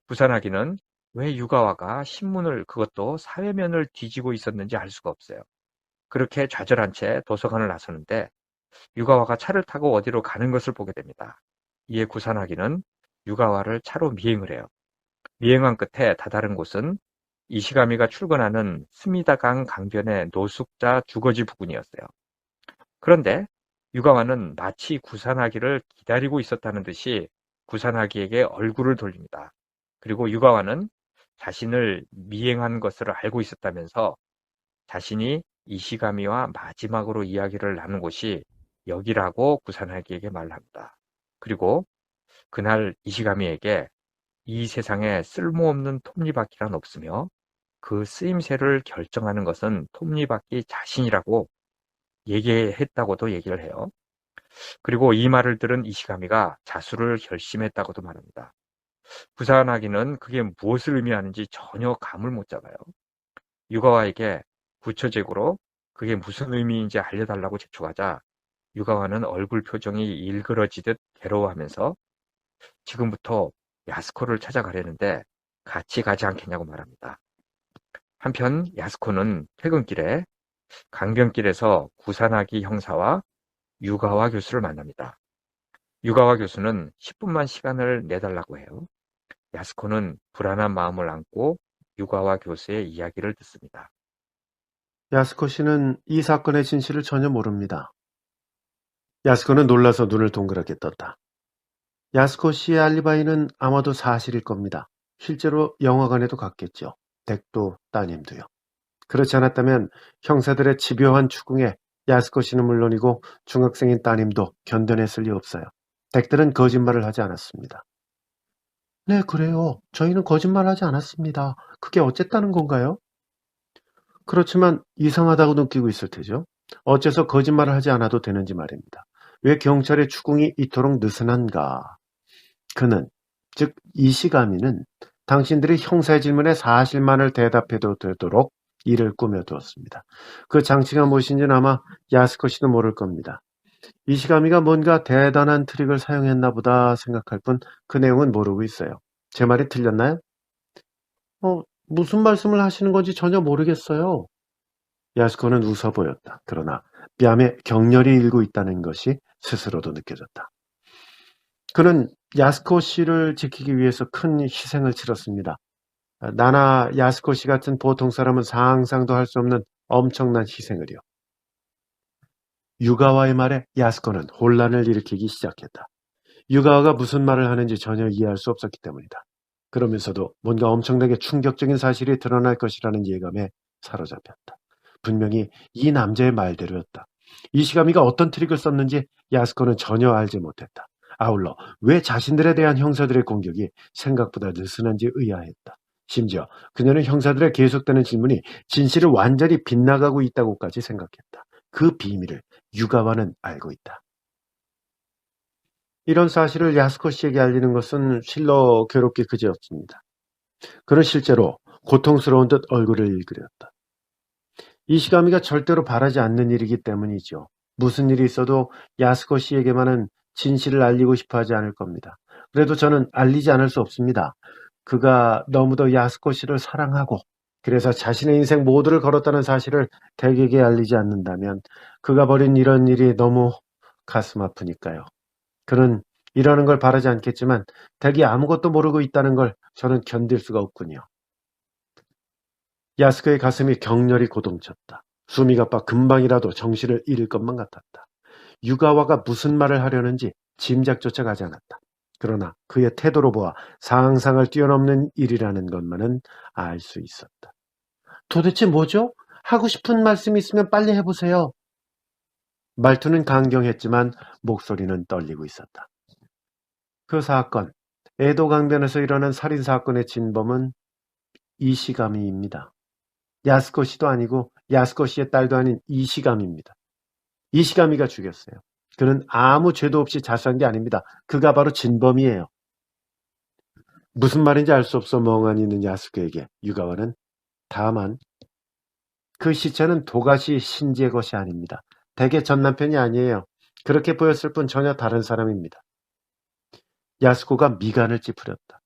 구사나기는 왜 유가와가 신문을 그것도 사회면을 뒤지고 있었는지 알 수가 없어요. 그렇게 좌절한 채 도서관을 나서는데 유가와가 차를 타고 어디로 가는 것을 보게 됩니다. 이에 구사나기는 유가와를 차로 미행을 해요. 미행한 끝에 다다른 곳은 이시가미가 출근하는 스미다강 강변의 노숙자 주거지 부근이었어요. 그런데 유가와는 마치 구사나기를 기다리고 있었다는 듯이 구사나기에게 얼굴을 돌립니다. 그리고 유가와는 자신을 미행한 것을 알고 있었다면서 자신이 이시가미와 마지막으로 이야기를 나눈 곳이 여기라고 구사나기에게 말합니다. 그리고 그날 이시가미에게 이 세상에 쓸모없는 톱니바퀴란 없으며 그 쓰임새를 결정하는 것은 톱니바퀴 자신이라고 얘기했다고도 얘기를 해요. 그리고 이 말을 들은 이시가미가 자수를 결심했다고도 말합니다. 구사나기는 그게 무엇을 의미하는지 전혀 감을 못 잡아요. 유가와에게 구체적으로 그게 무슨 의미인지 알려달라고 재촉하자 유가와는 얼굴 표정이 일그러지듯 괴로워하면서 지금부터 야스코를 찾아가려는데 같이 가지 않겠냐고 말합니다. 한편 야스코는 퇴근길에 강변길에서 구사나기 형사와 유가와 교수를 만납니다. 유가와 교수는 10분만 시간을 내달라고 해요. 야스코는 불안한 마음을 안고 유가와 교수의 이야기를 듣습니다. 야스코 씨는 이 사건의 진실을 전혀 모릅니다. 야스코는 놀라서 눈을 동그랗게 떴다. 야스코 씨의 알리바이는 아마도 사실일 겁니다. 실제로 영화관에도 갔겠죠. 덱도 따님도요. 그렇지 않았다면 형사들의 집요한 추궁에 야스코 씨는 물론이고 중학생인 따님도 견뎌냈을 리 없어요. 덱들은 거짓말을 하지 않았습니다. 네, 그래요. 저희는 거짓말하지 않았습니다. 그게 어쨌다는 건가요? 그렇지만 이상하다고 느끼고 있을 테죠. 어째서 거짓말을 하지 않아도 되는지 말입니다. 왜 경찰의 추궁이 이토록 느슨한가? 그는, 즉 이시가미는 당신들이 형사의 질문에 사실만을 대답해도 되도록 일을 꾸며두었습니다. 그 장치가 무엇인지는 아마 야스코 씨도 모를 겁니다. 이시가미가 뭔가 대단한 트릭을 사용했나 보다 생각할 뿐 그 내용은 모르고 있어요. 제 말이 틀렸나요? 무슨 말씀을 하시는 건지 전혀 모르겠어요. 야스코는 웃어 보였다. 그러나 뺨에 격렬히 일고 있다는 것이 스스로도 느껴졌다. 그는 야스코 씨를 지키기 위해서 큰 희생을 치렀습니다. 나나 야스코 씨 같은 보통 사람은 상상도 할 수 없는 엄청난 희생을요. 유가와의 말에 야스코는 혼란을 일으키기 시작했다. 유가와가 무슨 말을 하는지 전혀 이해할 수 없었기 때문이다. 그러면서도 뭔가 엄청나게 충격적인 사실이 드러날 것이라는 예감에 사로잡혔다. 분명히 이 남자의 말대로였다. 이시가미가 어떤 트릭을 썼는지 야스코는 전혀 알지 못했다. 아울러 왜 자신들에 대한 형사들의 공격이 생각보다 느슨한지 의아했다. 심지어 그녀는 형사들의 계속되는 질문이 진실을 완전히 빗나가고 있다고까지 생각했다. 그 비밀을 유가와는 알고 있다. 이런 사실을 야스코 씨에게 알리는 것은 실로 괴롭기 그지였습니다. 그는 실제로 고통스러운 듯 얼굴을 일그렸다. 이시가미가 절대로 바라지 않는 일이기 때문이죠. 무슨 일이 있어도 야스코 씨에게만은 진실을 알리고 싶어 하지 않을 겁니다. 그래도 저는 알리지 않을 수 없습니다. 그가 너무도 야스코 씨를 사랑하고 그래서 자신의 인생 모두를 걸었다는 사실을 댁에게 알리지 않는다면 그가 벌인 이런 일이 너무 가슴 아프니까요. 그는 이러는 걸 바라지 않겠지만 댁이 아무것도 모르고 있다는 걸 저는 견딜 수가 없군요. 야스코의 가슴이 격렬히 고동쳤다. 숨이 가빠 금방이라도 정신을 잃을 것만 같았다. 유가와가 무슨 말을 하려는지 짐작조차 가지 않았다. 그러나 그의 태도로 보아 상상을 뛰어넘는 일이라는 것만은 알 수 있었다. 도대체 뭐죠? 하고 싶은 말씀이 있으면 빨리 해보세요. 말투는 강경했지만 목소리는 떨리고 있었다. 그 사건, 에도 강변에서 일어난 살인사건의 진범은 이시가미입니다. 야스코 씨도 아니고 야스코 씨의 딸도 아닌 이시가미입니다. 이시가미가 죽였어요. 그는 아무 죄도 없이 자수한 게 아닙니다. 그가 바로 진범이에요. 무슨 말인지 알 수 없어 멍하니 있는 야스코에게 유가와는 다만 그 시체는 도가시 신지의 것이 아닙니다. 댁의 전 남편이 아니에요. 그렇게 보였을 뿐 전혀 다른 사람입니다. 야스코가 미간을 찌푸렸다.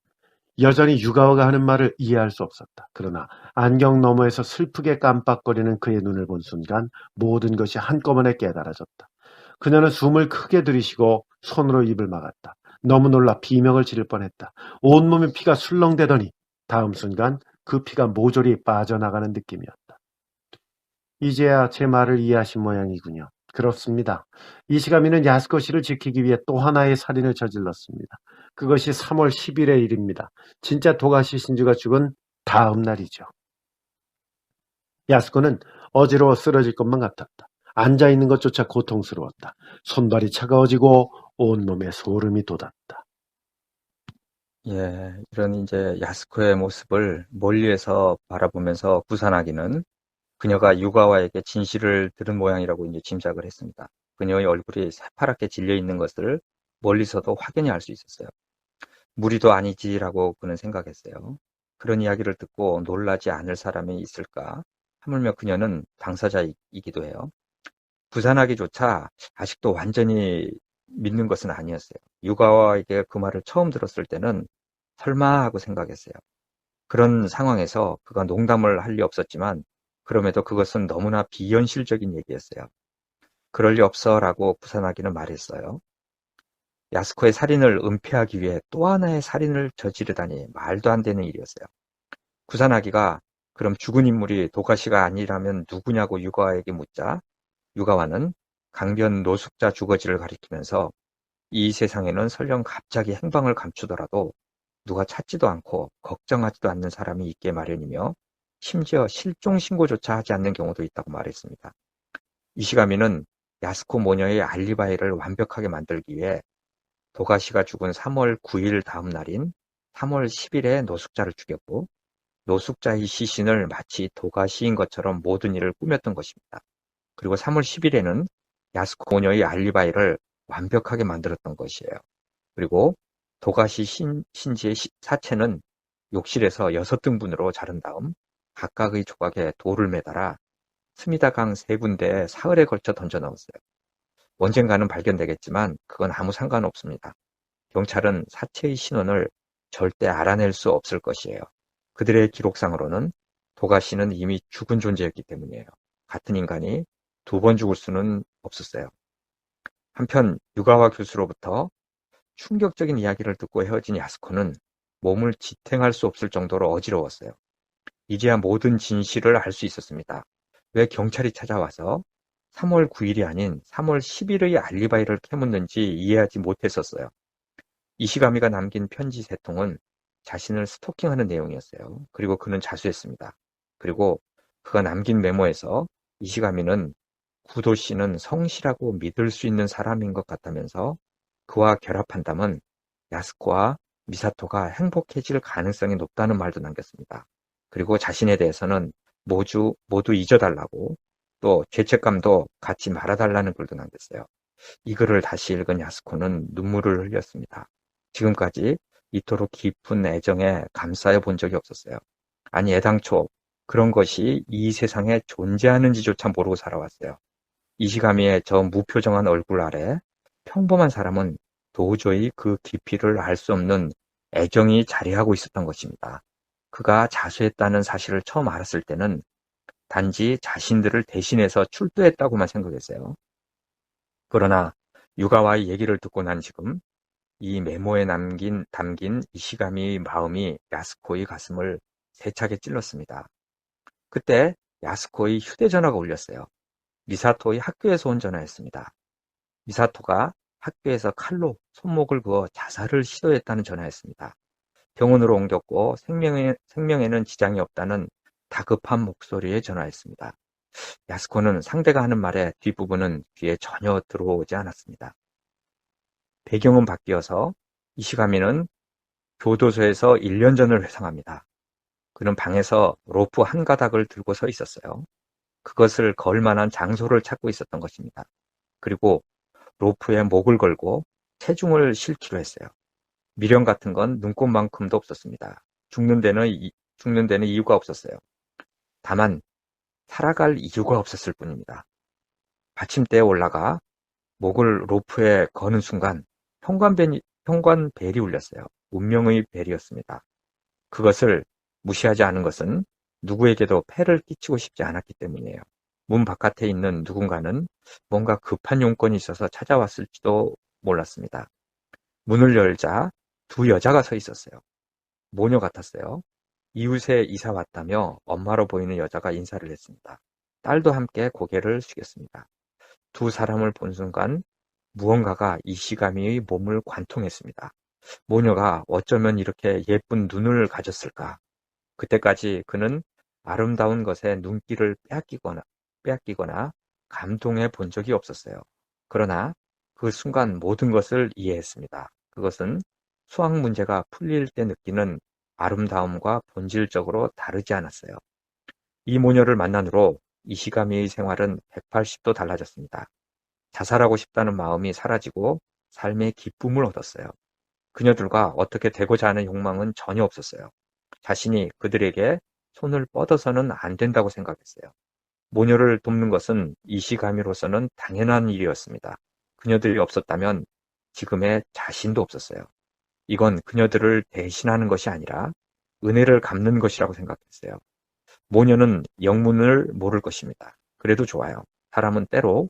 여전히 유가와가 하는 말을 이해할 수 없었다. 그러나 안경 너머에서 슬프게 깜빡거리는 그의 눈을 본 순간 모든 것이 한꺼번에 깨달아졌다. 그녀는 숨을 크게 들이쉬고 손으로 입을 막았다. 너무 놀라 비명을 지를 뻔했다. 온몸에 피가 술렁대더니 다음 순간 그 피가 모조리 빠져나가는 느낌이었다. 이제야 제 말을 이해하신 모양이군요. 그렇습니다. 이시가미는 야스코 씨를 지키기 위해 또 하나의 살인을 저질렀습니다. 그것이 3월 10일의 일입니다. 진짜 도가시 신주가 죽은 다음 날이죠. 야스코는 어지러워 쓰러질 것만 같았다. 앉아있는 것조차 고통스러웠다. 손발이 차가워지고 온몸에 소름이 돋았다. 예, 이런 이제 야스코의 모습을 멀리에서 바라보면서 구산하기는 그녀가 유가와에게 진실을 들은 모양이라고 이제 짐작을 했습니다. 그녀의 얼굴이 새파랗게 질려 있는 것을 멀리서도 확연히 알 수 있었어요. 무리도 아니지라고 그는 생각했어요. 그런 이야기를 듣고 놀라지 않을 사람이 있을까? 하물며 그녀는 당사자이기도 해요. 구산하기조차 아직도 완전히 믿는 것은 아니었어요. 유가와에게 그 말을 처음 들었을 때는 설마 하고 생각했어요. 그런 상황에서 그가 농담을 할 리 없었지만 그럼에도 그것은 너무나 비현실적인 얘기였어요. 그럴 리 없어라고 구산하기는 말했어요. 야스코의 살인을 은폐하기 위해 또 하나의 살인을 저지르다니 말도 안 되는 일이었어요. 구산하기가 그럼 죽은 인물이 도가시가 아니라면 누구냐고 유가와에게 묻자 유가와는 강변 노숙자 주거지를 가리키면서 이 세상에는 설령 갑자기 행방을 감추더라도 누가 찾지도 않고 걱정하지도 않는 사람이 있게 마련이며 심지어 실종 신고조차 하지 않는 경우도 있다고 말했습니다. 이시가미는 야스코 모녀의 알리바이를 완벽하게 만들기 위해 도가시가 죽은 3월 9일 다음 날인 3월 10일에 노숙자를 죽였고 노숙자의 시신을 마치 도가시인 것처럼 모든 일을 꾸몄던 것입니다. 그리고 3월 10일에는 야스코 모녀의 알리바이를 완벽하게 만들었던 것이에요. 그리고 도가시 신지의 사체는 욕실에서 6등분으로 자른 다음 각각의 조각에 돌을 매달아 스미다강 3군데에 사흘에 걸쳐 던져 넣었어요. 언젠가는 발견되겠지만 그건 아무 상관없습니다. 경찰은 사체의 신원을 절대 알아낼 수 없을 것이에요. 그들의 기록상으로는 도가시는 이미 죽은 존재였기 때문이에요. 같은 인간이 2번 죽을 수는 없었어요. 한편 유가와 교수로부터 충격적인 이야기를 듣고 헤어진 야스코는 몸을 지탱할 수 없을 정도로 어지러웠어요. 이제야 모든 진실을 알 수 있었습니다. 왜 경찰이 찾아와서 3월 9일이 아닌 3월 10일의 알리바이를 캐묻는지 이해하지 못했었어요. 이시가미가 남긴 편지 3통은 자신을 스토킹하는 내용이었어요. 그리고 그는 자수했습니다. 그리고 그가 남긴 메모에서 이시가미는 구도 씨는 성실하고 믿을 수 있는 사람인 것 같다면서 그와 결합한다면 야스코와 미사토가 행복해질 가능성이 높다는 말도 남겼습니다. 그리고 자신에 대해서는 모두 잊어달라고 또 죄책감도 갖지 말아달라는 글도 남겼어요. 이 글을 다시 읽은 야스코는 눈물을 흘렸습니다. 지금까지 이토록 깊은 애정에 감싸여 본 적이 없었어요. 아니, 애당초 그런 것이 이 세상에 존재하는지조차 모르고 살아왔어요. 이시가미의 저 무표정한 얼굴 아래 평범한 사람은 도저히 그 깊이를 알 수 없는 애정이 자리하고 있었던 것입니다. 그가 자수했다는 사실을 처음 알았을 때는 단지 자신들을 대신해서 출두했다고만 생각했어요. 그러나 유가와의 얘기를 듣고 난 지금 이 메모에 담긴 이시가미의 마음이 야스코의 가슴을 세차게 찔렀습니다. 그때 야스코의 휴대전화가 울렸어요. 미사토의 학교에서 온 전화였습니다. 미사토가 학교에서 칼로 손목을 그어 자살을 시도했다는 전화였습니다. 병원으로 옮겼고 생명에는 지장이 없다는 다급한 목소리의 전화였습니다. 야스코는 상대가 하는 말의 뒷부분은 귀에 전혀 들어오지 않았습니다. 배경은 바뀌어서 이시가미는 교도소에서 1년 전을 회상합니다. 그는 방에서 로프 한 가닥을 들고 서 있었어요. 그것을 걸 만한 장소를 찾고 있었던 것입니다. 그리고 로프에 목을 걸고 체중을 실기로 했어요. 미련 같은 건 눈꼽만큼도 없었습니다. 죽는 데는 이유가 없었어요. 다만 살아갈 이유가 없었을 뿐입니다. 받침대에 올라가 목을 로프에 거는 순간 현관벨이 울렸어요. 운명의 벨이었습니다. 그것을 무시하지 않은 것은 누구에게도 폐를 끼치고 싶지 않았기 때문이에요. 문 바깥에 있는 누군가는 뭔가 급한 용건이 있어서 찾아왔을지도 몰랐습니다. 문을 열자 두 여자가 서 있었어요. 모녀 같았어요. 이웃에 이사 왔다며 엄마로 보이는 여자가 인사를 했습니다. 딸도 함께 고개를 숙였습니다. 두 사람을 본 순간 무언가가 이시가미의 몸을 관통했습니다. 모녀가 어쩌면 이렇게 예쁜 눈을 가졌을까? 그때까지 그는 아름다운 것에 눈길을 빼앗기거나 감동해 본 적이 없었어요. 그러나 그 순간 모든 것을 이해했습니다. 그것은 수학 문제가 풀릴 때 느끼는 아름다움과 본질적으로 다르지 않았어요. 이 모녀를 만난 후로 이시가미의 생활은 180도 달라졌습니다. 자살하고 싶다는 마음이 사라지고 삶의 기쁨을 얻었어요. 그녀들과 어떻게 되고자 하는 욕망은 전혀 없었어요. 자신이 그들에게 손을 뻗어서는 안 된다고 생각했어요. 모녀를 돕는 것은 이시가미로서는 당연한 일이었습니다. 그녀들이 없었다면 지금의 자신도 없었어요. 이건 그녀들을 대신하는 것이 아니라 은혜를 갚는 것이라고 생각했어요. 모녀는 영문을 모를 것입니다. 그래도 좋아요. 사람은 때로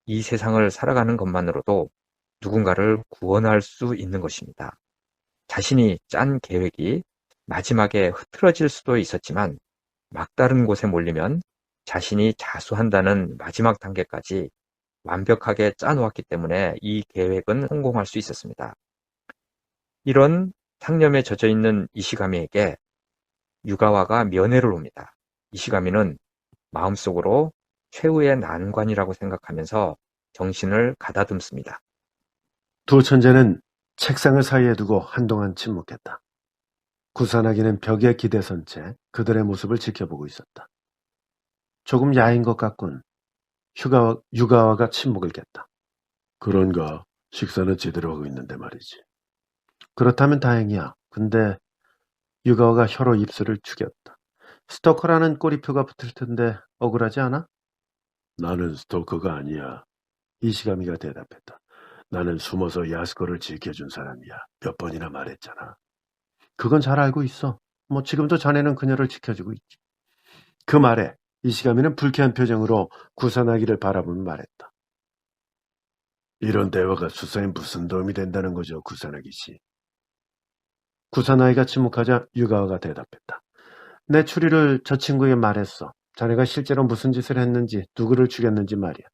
이 세상을 살아가는 것만으로도 누군가를 구원할 수 있는 것입니다. 자신이 짠 계획이 마지막에 흐트러질 수도 있었지만 막다른 곳에 몰리면 자신이 자수한다는 마지막 단계까지 완벽하게 짜놓았기 때문에 이 계획은 성공할 수 있었습니다. 이런 상념에 젖어 있는 이시가미에게 유가와가 면회를 옵니다. 이시가미는 마음속으로 최후의 난관이라고 생각하면서 정신을 가다듬습니다. 두 천재는 책상을 사이에 두고 한동안 침묵했다. 구산하기는 벽에 기대선 채 그들의 모습을 지켜보고 있었다. 조금 야인 것 같군. 유가와가 침묵을 깼다. 그런가? 식사는 제대로 하고 있는데 말이지. 그렇다면 다행이야. 근데 유가와가 혀로 입술을 죽였다. 스토커라는 꼬리표가 붙을 텐데 억울하지 않아? 나는 스토커가 아니야. 이시가미가 대답했다. 나는 숨어서 야스코를 지켜준 사람이야. 몇 번이나 말했잖아. 그건 잘 알고 있어. 뭐 지금도 자네는 그녀를 지켜주고 있지. 그 말에 이시가미는 불쾌한 표정으로 구사나기를 바라보며 말했다. 이런 대화가 수사에 무슨 도움이 된다는 거죠, 구사나기 씨. 구사나기가 침묵하자 유가와가 대답했다. 내 추리를 저 친구에게 말했어. 자네가 실제로 무슨 짓을 했는지, 누구를 죽였는지 말이야.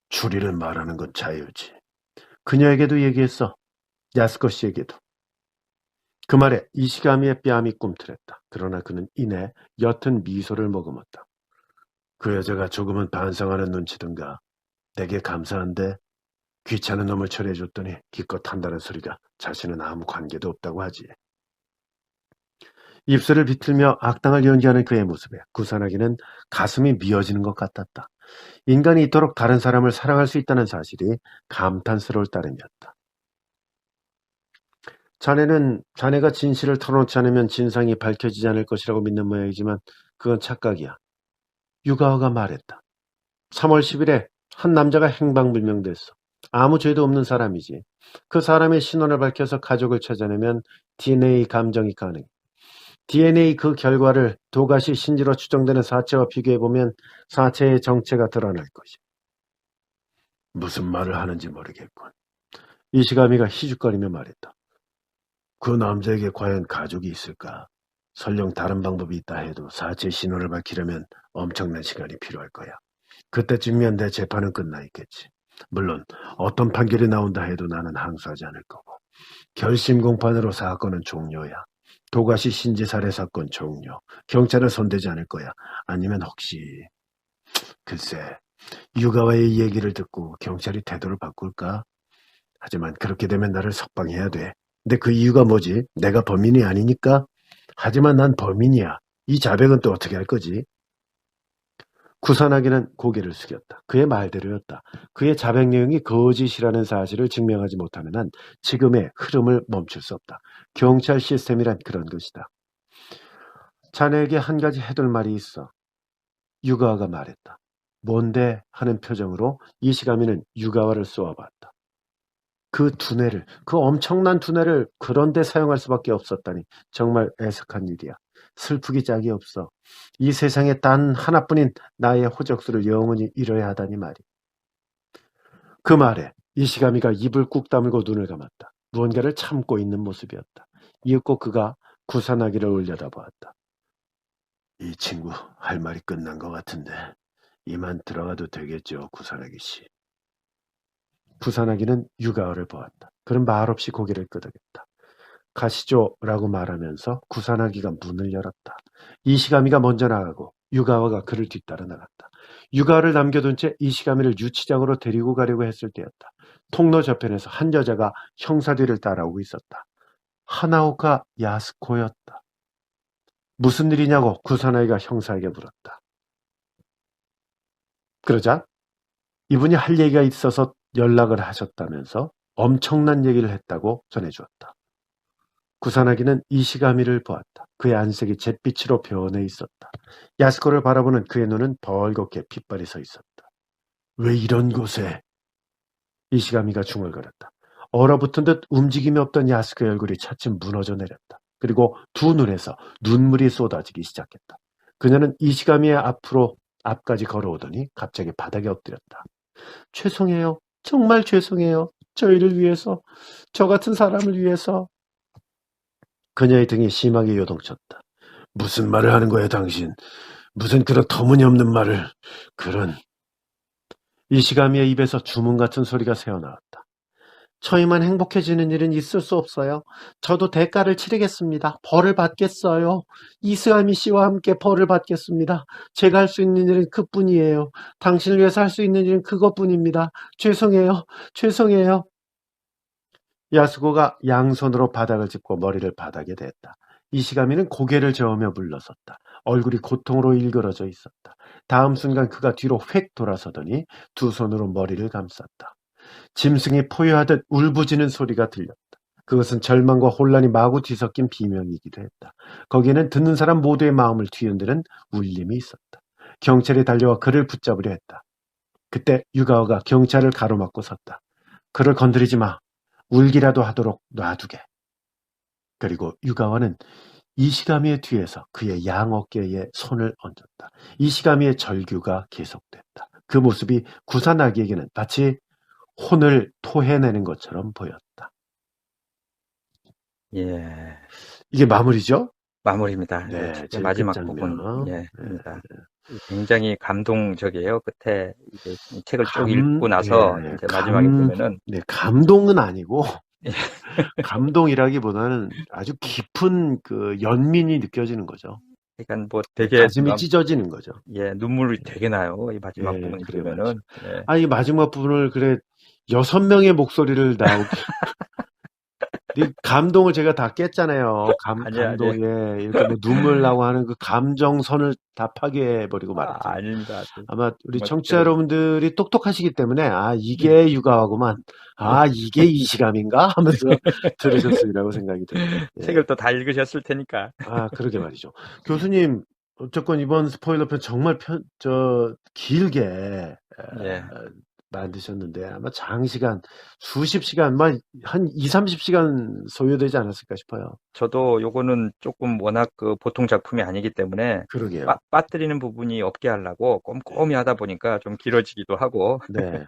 추리를 말하는 건 자유지. 그녀에게도 얘기했어. 야스코 씨에게도. 그 말에 이시가미의 뺨이 꿈틀했다. 그러나 그는 이내 옅은 미소를 머금었다. 그 여자가 조금은 반성하는 눈치든가. 내게 감사한데 귀찮은 놈을 처리해줬더니 기껏 한다는 소리가 자신은 아무 관계도 없다고 하지. 입술을 비틀며 악당을 연기하는 그의 모습에 구산하기는 가슴이 미어지는 것 같았다. 인간이 이토록 다른 사람을 사랑할 수 있다는 사실이 감탄스러울 따름이었다. 자네가 진실을 털어놓지 않으면 진상이 밝혀지지 않을 것이라고 믿는 모양이지만 그건 착각이야. 유가와가 말했다. 3월 10일에 한 남자가 행방불명됐어. 아무 죄도 없는 사람이지. 그 사람의 신원을 밝혀서 가족을 찾아내면 DNA 감정이 가능해. DNA 그 결과를 도가시 신지로 추정되는 사체와 비교해보면 사체의 정체가 드러날 것이야. 무슨 말을 하는지 모르겠군. 이시가미가 희죽거리며 말했다. 그 남자에게 과연 가족이 있을까? 설령 다른 방법이 있다 해도 사체 신원을 밝히려면 엄청난 시간이 필요할 거야. 그때쯤이면 내 재판은 끝나 있겠지. 물론 어떤 판결이 나온다 해도 나는 항소하지 않을 거고. 결심 공판으로 사건은 종료야. 도가시 신지 살해 사건 종료. 경찰은 손대지 않을 거야. 아니면 혹시 글쎄 유가와의 얘기를 듣고 경찰이 태도를 바꿀까? 하지만 그렇게 되면 나를 석방해야 돼. 근데 그 이유가 뭐지? 내가 범인이 아니니까? 하지만 난 범인이야. 이 자백은 또 어떻게 할 거지? 구산하기는 고개를 숙였다. 그의 말대로였다. 그의 자백 내용이 거짓이라는 사실을 증명하지 못하는 한 지금의 흐름을 멈출 수 없다. 경찰 시스템이란 그런 것이다. 자네에게 한 가지 해둘 말이 있어. 유가와가 말했다. 뭔데? 하는 표정으로 이시가미는 유가와를 쏘아봤다. 그 두뇌를, 그 엄청난 두뇌를 그런데 사용할 수밖에 없었다니 정말 애석한 일이야. 슬프기 짝이 없어. 이 세상에 단 하나뿐인 나의 호적수를 영원히 잃어야 하다니 말이. 그 말에 이시가미가 입을 꾹 다물고 눈을 감았다. 무언가를 참고 있는 모습이었다. 이윽고 그가 구사나기를 올려다보았다. 이 친구 할 말이 끝난 것 같은데 이만 들어가도 되겠죠, 구사나기 씨. 구사나기는 유가와를 보았다. 그는 말없이 고개를 끄덕였다. 가시죠 라고 말하면서 구사나기가 문을 열었다. 이시가미가 먼저 나가고 유가와가 그를 뒤따라 나갔다. 유가와를 남겨둔 채 이시가미를 유치장으로 데리고 가려고 했을 때였다. 통로 저편에서 한 여자가 형사 뒤를 따라오고 있었다. 하나오카 야스코였다. 무슨 일이냐고 구사나기가 형사에게 물었다. 그러자 이분이 할 얘기가 있어서 연락을 하셨다면서 엄청난 얘기를 했다고 전해주었다. 구사나기는 이시가미를 보았다. 그의 안색이 잿빛으로 변해 있었다. 야스코를 바라보는 그의 눈은 벌겋게 핏발이 서 있었다. 왜 이런 곳에? 이시가미가 중얼거렸다. 얼어붙은 듯 움직임이 없던 야스코의 얼굴이 차츰 무너져 내렸다. 그리고 두 눈에서 눈물이 쏟아지기 시작했다. 그녀는 이시가미의 앞까지 걸어오더니 갑자기 바닥에 엎드렸다. 죄송해요. 정말 죄송해요. 저희를 위해서, 저 같은 사람을 위해서. 그녀의 등이 심하게 요동쳤다. 무슨 말을 하는 거야, 당신? 무슨 그런 터무니없는 말을, 그런. 이시가미의 입에서 주문 같은 소리가 새어나왔다. 저희만 행복해지는 일은 있을 수 없어요. 저도 대가를 치르겠습니다. 벌을 받겠어요. 이스가미 씨와 함께 벌을 받겠습니다. 제가 할 수 있는 일은 그뿐이에요. 당신을 위해서 할 수 있는 일은 그것뿐입니다. 죄송해요. 죄송해요. 야스코가 양손으로 바닥을 짚고 머리를 바닥에 댔다. 이시가미는 고개를 저으며 물러섰다. 얼굴이 고통으로 일그러져 있었다. 다음 순간 그가 뒤로 휙 돌아서더니 두 손으로 머리를 감쌌다. 짐승이 포효하듯 울부짖는 소리가 들렸다. 그것은 절망과 혼란이 마구 뒤섞인 비명이기도 했다. 거기에는 듣는 사람 모두의 마음을 뒤흔드는 울림이 있었다. 경찰이 달려와 그를 붙잡으려 했다. 그때 유가와가 경찰을 가로막고 섰다. 그를 건드리지 마. 울기라도 하도록 놔두게. 그리고 유가와는 이시가미의 뒤에서 그의 양 어깨에 손을 얹었다. 이시가미의 절규가 계속됐다. 그 모습이 구사나기에게는 마치 혼을 토해내는 것처럼 보였다. 예, 이게 마무리죠? 마무리입니다. 네, 책의 제일 마지막 끝장면. 부분, 입니다. 굉장히 감동적이에요. 끝에 이제 이 책을 쭉 감- 읽고 나서 예, 이제 마지막에 보면은 네, 감동은 아니고 예. 감동이라기보다는 아주 깊은 그 연민이 느껴지는 거죠. 그러니까 뭐 되게 가슴이 찢어지는 거죠. 예, 눈물이 되게 나요. 이 마지막 예, 부분 그래 읽으면은 예. 이 마지막 부분을 그래 6명의 목소리를 나오게 이 감동을 제가 다 깼잖아요. 아니야, 아니, 감동에 이렇게 뭐 눈물 나고 하는 그 감정선을 다 파괴해버리고 말았죠. 아닙니다. 아마 우리 정말 청취자 특별히. 여러분들이 똑똑하시기 때문에 이게 육아하고만 이게 이시감인가 하면서 들으셨으리라고 생각이 듭니다. 예. 책을 또 다 읽으셨을 테니까. 그러게 말이죠. 교수님, 어쨌건 이번 스포일러편 정말 길게 예. 만드셨는데 아마 장시간, 수십 시간, 한 2, 30시간 소요되지 않았을까 싶어요. 저도 요거는 조금 워낙 그 보통 작품이 아니기 때문에 그러게요. 빠뜨리는 부분이 없게 하려고 꼼꼼히 하다 보니까 좀 길어지기도 하고. 네.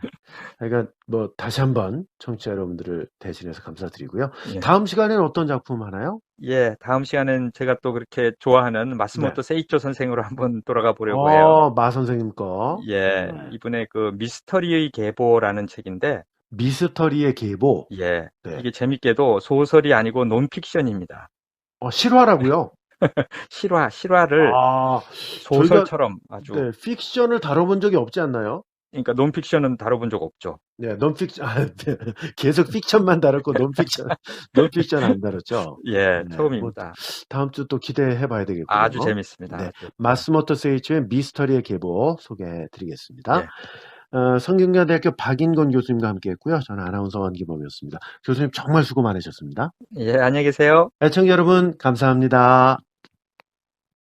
그러니까 뭐 다시 한번 청취자 여러분들을 대신해서 감사드리고요. 예. 다음 시간에는 어떤 작품 하나요? 예, 다음 시간엔 제가 또 그렇게 좋아하는 마스모토 세이토 선생으로 한번 돌아가 보려고 해요. 마 선생님 거. 예, 네. 이번에 그 미스터리의 계보라는 책인데, 미스터리의 계보. 예, 네. 이게 재밌게도 소설이 아니고 논픽션입니다. 실화라고요? 실화를 소설처럼 아주. 네, 픽션을 다뤄본 적이 없지 않나요? 그러니까 논픽션은 다뤄본 적 없죠. 네, 논픽션, 네. 계속 픽션만 다뤘고 논픽션 안 다뤘죠. 예, 네, 처음입니다. 뭐 다음 주 또 기대해 봐야 되겠군요. 아주 재밌습니다. 네, 아주. 마스모토 세이치의 미스터리의 계보 소개해 드리겠습니다. 예. 성균관대학교 박인권 교수님과 함께 했고요. 저는 아나운서 원기범이었습니다. 교수님 정말 수고 많으셨습니다. 예, 안녕히 계세요. 애청자 여러분, 감사합니다.